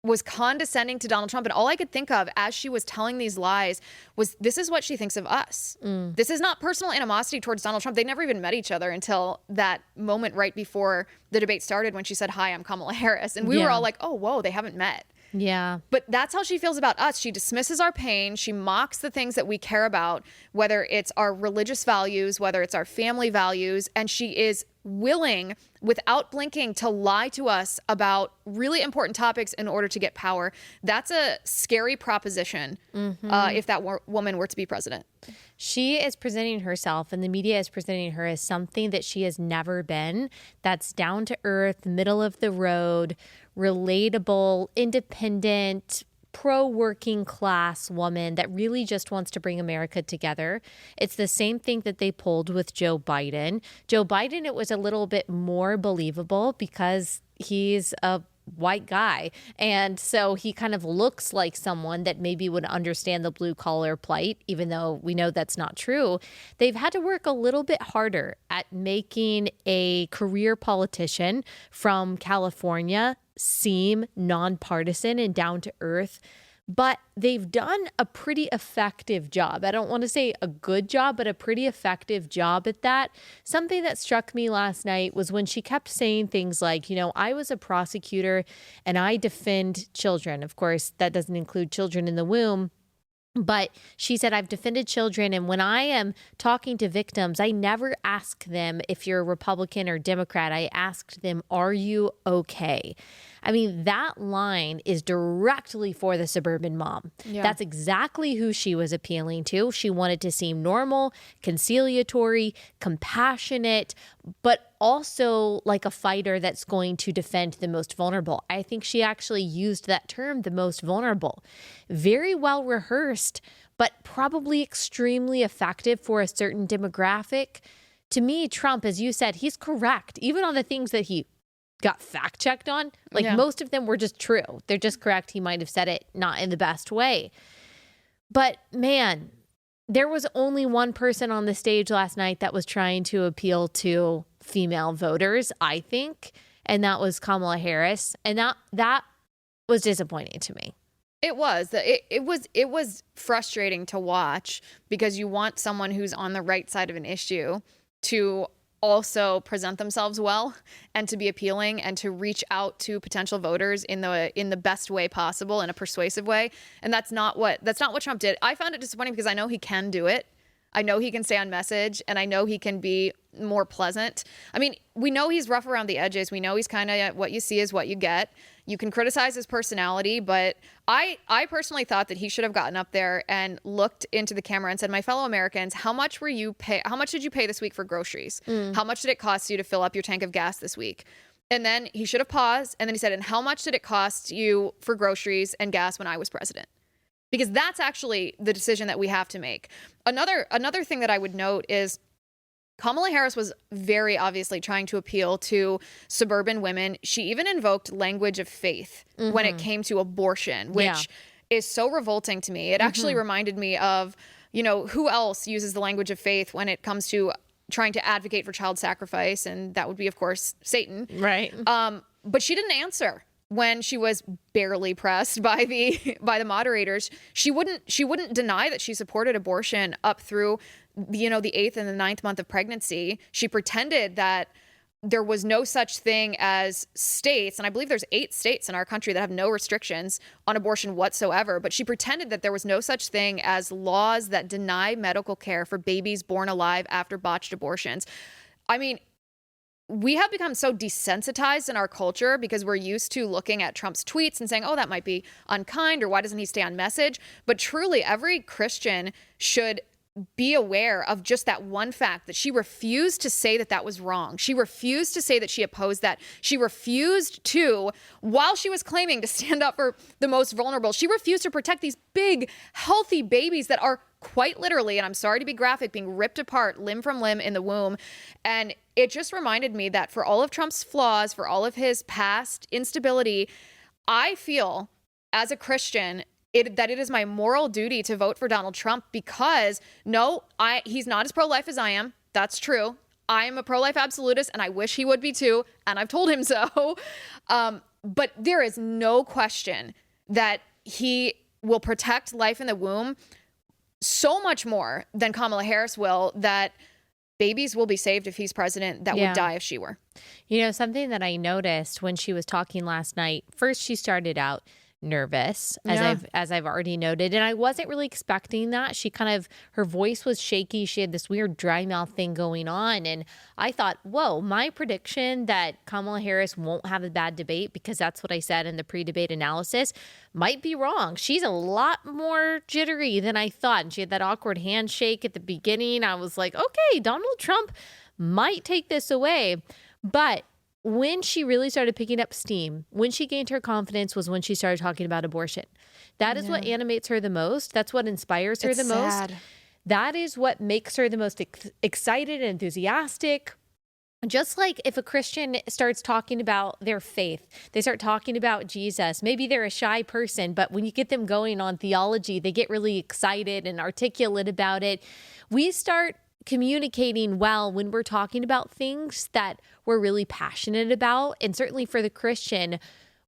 was condescending to Donald Trump. And all I could think of as she was telling these lies was, this is what she thinks of us. This is not personal animosity towards Donald Trump. They never even met each other until that moment right before the debate started when she said, hi, I'm Kamala Harris. And we were all like, oh, whoa, they haven't met. Yeah. But that's how she feels about us. She dismisses our pain. She mocks the things that we care about, whether it's our religious values, whether it's our family values. And she is willing, without blinking, to lie to us about really important topics in order to get power. That's a scary proposition if that woman were to be president. She is presenting herself, and the media is presenting her as something that she has never been. That's down to earth, middle of the road, relatable, independent, pro-working class woman that really just wants to bring America together. It's the same thing that they pulled with Joe Biden. Joe Biden, it was a little bit more believable because he's a white guy. And so he kind of looks like someone that maybe would understand the blue collar plight, even though we know that's not true. They've had to work a little bit harder at making a career politician from California seem nonpartisan and down to earth. But they've done a pretty effective job. I don't want to say a good job, but a pretty effective job at that. Something that struck me last night was when she kept saying things like, I was a prosecutor and I defend children. Of course, that doesn't include children in the womb. But she said, I've defended children. And when I am talking to victims, I never ask them if you're a Republican or Democrat. I asked them, are you okay? I mean, that line is directly for the suburban mom. Yeah. That's exactly who she was appealing to. She wanted to seem normal, conciliatory, compassionate, but also like a fighter that's going to defend the most vulnerable. I think she actually used that term, the most vulnerable. Very well rehearsed, but probably extremely effective for a certain demographic. To me, Trump, as you said, he's correct, even on the things that he got fact checked on. Most of them were just true. They're just correct. He might have said it not in the best way. But man, there was only one person on the stage last night that was trying to appeal to female voters, I think, and that was Kamala Harris. And that was disappointing to me. It was. It was frustrating to watch because you want someone who's on the right side of an issue to also present themselves well and to be appealing and to reach out to potential voters in the best way possible, in a persuasive way. And that's not what Trump did. I found it disappointing because I know he can do it. I know he can stay on message, and I know he can be more pleasant. I mean, we know he's rough around the edges. We know he's kind of what you see is what you get. You can criticize his personality, but I personally thought that he should have gotten up there and looked into the camera and said, my fellow Americans, how much did you pay this week for groceries? How much did it cost you to fill up your tank of gas this week? And then he should have paused, and then he said, and how much did it cost you for groceries and gas when I was president? Because that's actually the decision that we have to make. Another thing that I would note is Kamala Harris was very obviously trying to appeal to suburban women. She even invoked language of faith when it came to abortion, which is so revolting to me. It actually reminded me of, who else uses the language of faith when it comes to trying to advocate for child sacrifice, and that would be, of course, Satan. Right. But she didn't answer when she was barely pressed by the moderators. She wouldn't deny that she supported abortion up through the 8th and the 9th month of pregnancy. She pretended that there was no such thing as states, and I believe there's 8 states in our country that have no restrictions on abortion whatsoever, but she pretended that there was no such thing as laws that deny medical care for babies born alive after botched abortions. I mean, we have become so desensitized in our culture because we're used to looking at Trump's tweets and saying, oh, that might be unkind, or why doesn't he stay on message? But truly, every Christian should be aware of just that one fact, that she refused to say that that was wrong. She refused to say that she opposed that. She refused to, while she was claiming to stand up for the most vulnerable, she refused to protect these big, healthy babies that are quite literally, and I'm sorry to be graphic, being ripped apart limb from limb in the womb. And it just reminded me that for all of Trump's flaws, for all of his past instability, I feel as a Christian that it is my moral duty to vote for Donald Trump because he's not as pro-life as I am. That's true. I am a pro-life absolutist, and I wish he would be too, and I've told him so. But there is no question that he will protect life in the womb so much more than Kamala Harris will, that babies will be saved if he's president that would die if she were. Something that I noticed when she was talking last night, first she started out nervous, as I've already noted, and I wasn't really expecting that. She her voice was shaky. She had this weird dry mouth thing going on, and I thought, whoa, my prediction that Kamala Harris won't have a bad debate, because that's what I said in the pre-debate analysis, might be wrong. She's a lot more jittery than I thought, and she had that awkward handshake at the beginning. I was like, okay, Donald Trump might take this away. But when she really started picking up steam, when she gained her confidence, was when she started talking about abortion. That is what animates her the most. That's what inspires her the most. That is what makes her the most excited and enthusiastic. Just like if a Christian starts talking about their faith, they start talking about Jesus. Maybe they're a shy person, but when you get them going on theology, they get really excited and articulate about it. We start communicating well when we're talking about things that we're really passionate about. And certainly for the Christian,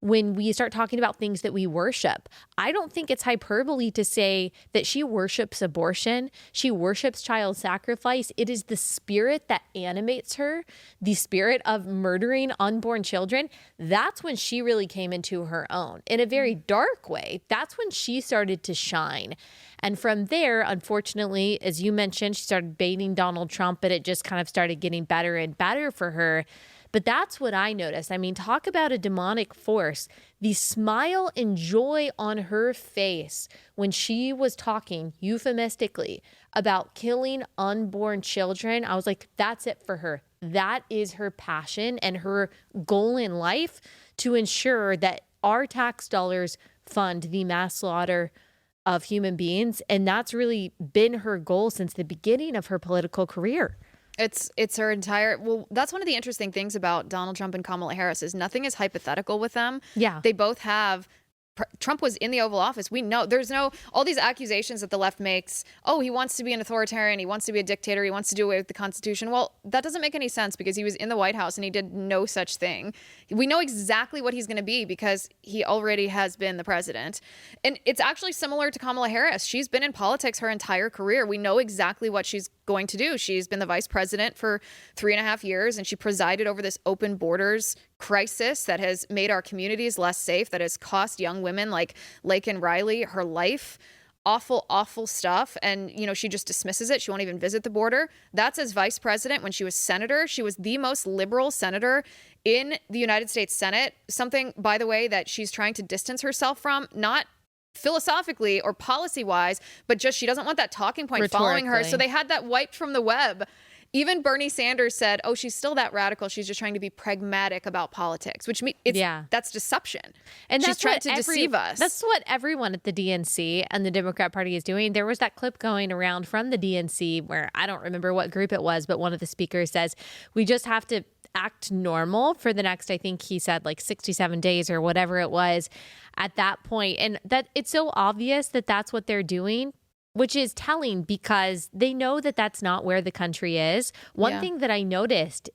when we start talking about things that we worship, I don't think it's hyperbole to say that she worships abortion. She worships child sacrifice. It is the spirit that animates her, the spirit of murdering unborn children. That's when she really came into her own in a very dark way. That's when she started to shine. And from there, unfortunately, as you mentioned, she started baiting Donald Trump, but it just kind of started getting better and better for her. But that's what I noticed. I mean, talk about a demonic force. The smile and joy on her face when she was talking euphemistically about killing unborn children, I was like, that's it for her. That is her passion and her goal in life, to ensure that our tax dollars fund the mass slaughter of human beings. And that's really been her goal since the beginning of her political career. It's her entire, that's one of the interesting things about Donald Trump and Kamala Harris is nothing is hypothetical with them. Yeah. They both have, Trump was in the Oval Office. We know there's all these accusations that the left makes. Oh, he wants to be an authoritarian. He wants to be a dictator. He wants to do away with the Constitution. Well, that doesn't make any sense because he was in the White House and he did no such thing. We know exactly what he's going to be because he already has been the president. And it's actually similar to Kamala Harris. She's been in politics her entire career. We know exactly what she's going to do. She's been the vice president for 3.5 years, and she presided over this open borders crisis that has made our communities less safe, that has cost young women like Lake and Riley her life. Awful, awful stuff. And, she just dismisses it. She won't even visit the border. That's as vice president. When she was senator, she was the most liberal senator in the United States Senate. Something, by the way, that she's trying to distance herself from, not philosophically or policy wise, but just she doesn't want that talking point following her. So they had that wiped from the web. Even Bernie Sanders said, oh, she's still that radical. She's just trying to be pragmatic about politics, which means that's deception. And she's trying to deceive us. That's what everyone at the DNC and the Democrat Party is doing. There was that clip going around from the DNC where I don't remember what group it was, but one of the speakers says, we just have to act normal for the next, I think he said like 67 days or whatever it was at that point. And that it's so obvious that that's what they're doing, which is telling because they know that that's not where the country is. One thing that I noticed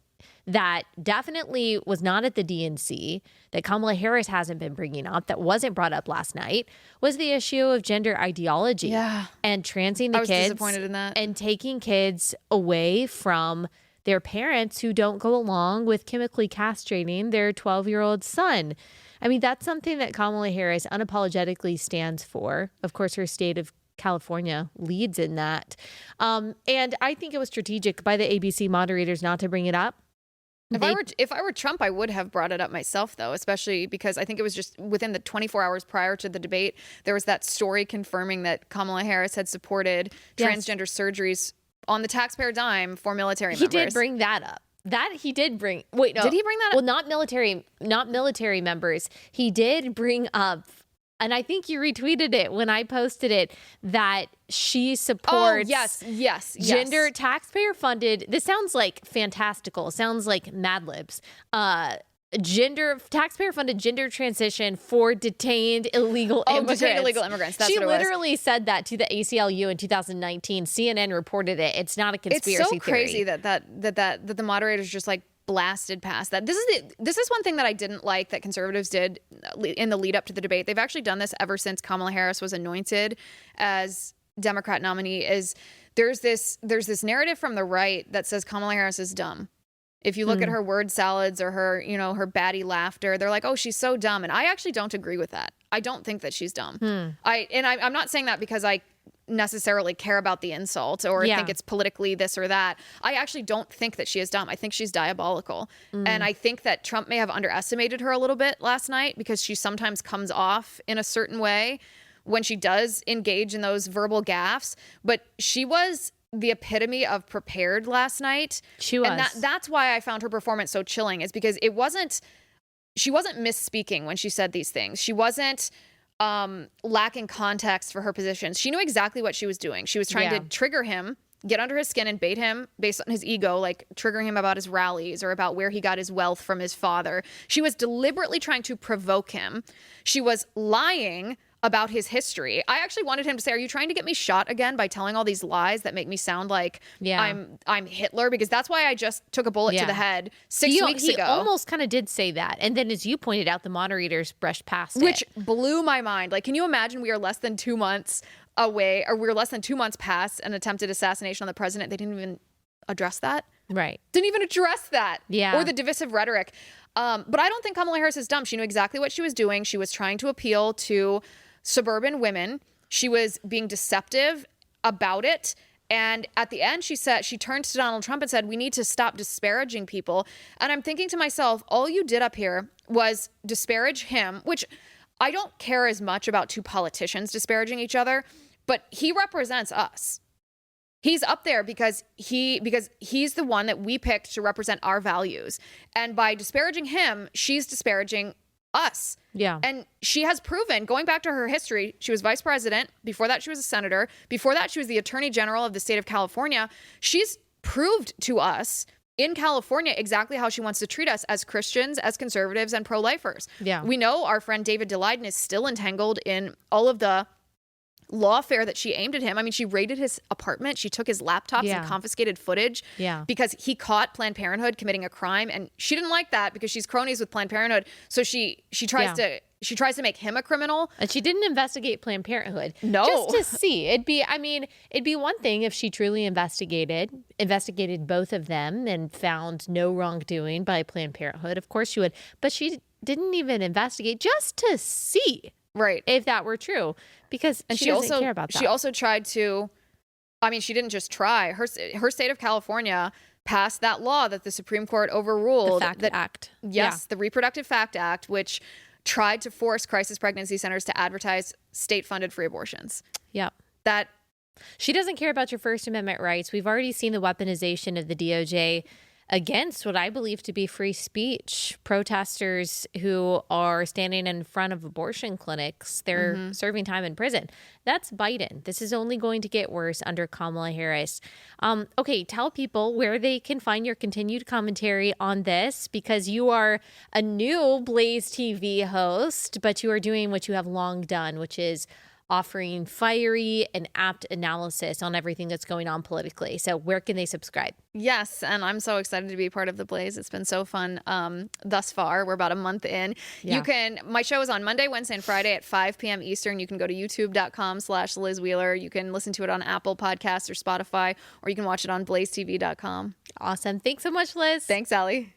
that definitely was not at the DNC, that Kamala Harris hasn't been bringing up, that wasn't brought up last night, was the issue of gender ideology and transing the kids. I was disappointed in that. And taking kids away from their parents who don't go along with chemically castrating their 12-year-old son. I mean, that's something that Kamala Harris unapologetically stands for. Of course, her state of California leads in that. And I think it was strategic by the ABC moderators not to bring it up. If I were Trump, I would have brought it up myself, though, especially because I think it was just within the 24 hours prior to the debate, there was that story confirming that Kamala Harris had supported transgender surgeries on the taxpayer dime for military members. He did bring that up. He did bring. Wait, no. Did he bring that up? Well, not military members. He did bring up, and I think you retweeted it when I posted it, that she supports gender taxpayer funded. This sounds like fantastical. Sounds like Mad Libs. Taxpayer funded gender transition for detained illegal immigrants. Detained illegal immigrants. That's she what it was. literally said that to the ACLU in 2019. CNN reported it. It's not a conspiracy theory. It's so crazy that the moderators just like blasted past that. This is one thing that I didn't like that conservatives did in the lead up to the debate. They've actually done this ever since Kamala Harris was anointed as Democrat nominee. Is there's this narrative from the right that says Kamala Harris is dumb. If you look at her word salads or her, her batty laughter, they're like, oh, she's so dumb. And I actually don't agree with that. I don't think that she's dumb. I'm not saying that because I necessarily care about the insult or think it's politically this or that. I actually don't think that she is dumb. I think she's diabolical. And I think that Trump may have underestimated her a little bit last night because she sometimes comes off in a certain way when she does engage in those verbal gaffes. But she was the epitome of prepared last night. She was. And that's why I found her performance so chilling, is because she wasn't misspeaking when she said these things. She wasn't lacking context for her positions. She knew exactly what she was doing. She was trying to trigger him, get under his skin and bait him based on his ego, like triggering him about his rallies or about where he got his wealth from his father. She was deliberately trying to provoke him. She was lying about his history. I actually wanted him to say, are you trying to get me shot again by telling all these lies that make me sound like I'm Hitler? Because that's why I just took a bullet to the head 6 weeks ago. He almost kind of did say that. And then as you pointed out, the moderators brushed past Which blew my mind. Like, can you imagine we are less than 2 months away, or we're less than 2 months past an attempted assassination on the president? They didn't even address that. Right. Didn't even address that. Yeah. Or the divisive rhetoric. But I don't think Kamala Harris is dumb. She knew exactly what she was doing. She was trying to appeal to suburban women. She was being deceptive about it. And at the end, she turned to Donald Trump and said, we need to stop disparaging people. And I'm thinking to myself, all you did up here was disparage him, which I don't care as much about two politicians disparaging each other, but he represents us. He's up there because he's the one that we picked to represent our values. And by disparaging him, she's disparaging us. Yeah. And she has proven, going back to her history, she was vice president. Before that, she was a senator. Before that, she was the attorney general of the state of California. She's proved to us in California exactly how she wants to treat us as Christians, as conservatives, and pro-lifers. Yeah. We know our friend David Daleiden is still entangled in all of the lawfare that she aimed at him. I mean, she raided his apartment. She took his laptops and confiscated footage because he caught Planned Parenthood committing a crime. And she didn't like that because she's cronies with Planned Parenthood. So she tries to make him a criminal. And she didn't investigate Planned Parenthood. No. Just to see. It'd be one thing if she truly investigated both of them and found no wrongdoing by Planned Parenthood. Of course she would. But she didn't even investigate just to see. Right. If that were true. Because she doesn't care about that. She also tried to, she didn't just try. Her state of California passed that law that the Supreme Court overruled. The FACT Act. Yes, the Reproductive Fact Act, which tried to force crisis pregnancy centers to advertise state-funded free abortions. Yep. That She doesn't care about your First Amendment rights. We've already seen the weaponization of the DOJ against what I believe to be free speech. Protesters who are standing in front of abortion clinics, they're serving time in prison. That's Biden. This is only going to get worse under Kamala Harris. Okay, tell people where they can find your continued commentary on this, because you are a new Blaze TV host, but you are doing what you have long done, which is offering fiery and apt analysis on everything that's going on politically. So where can they subscribe? Yes, and I'm so excited to be part of the Blaze. It's been so fun thus far. We're about a month in. Yeah. My show is on Monday, Wednesday, and Friday at 5 p.m. Eastern. You can go to youtube.com/Liz Wheeler. You can listen to it on Apple Podcasts or Spotify, or you can watch it on blazetv.com. Awesome. Thanks so much, Liz. Thanks, Allie.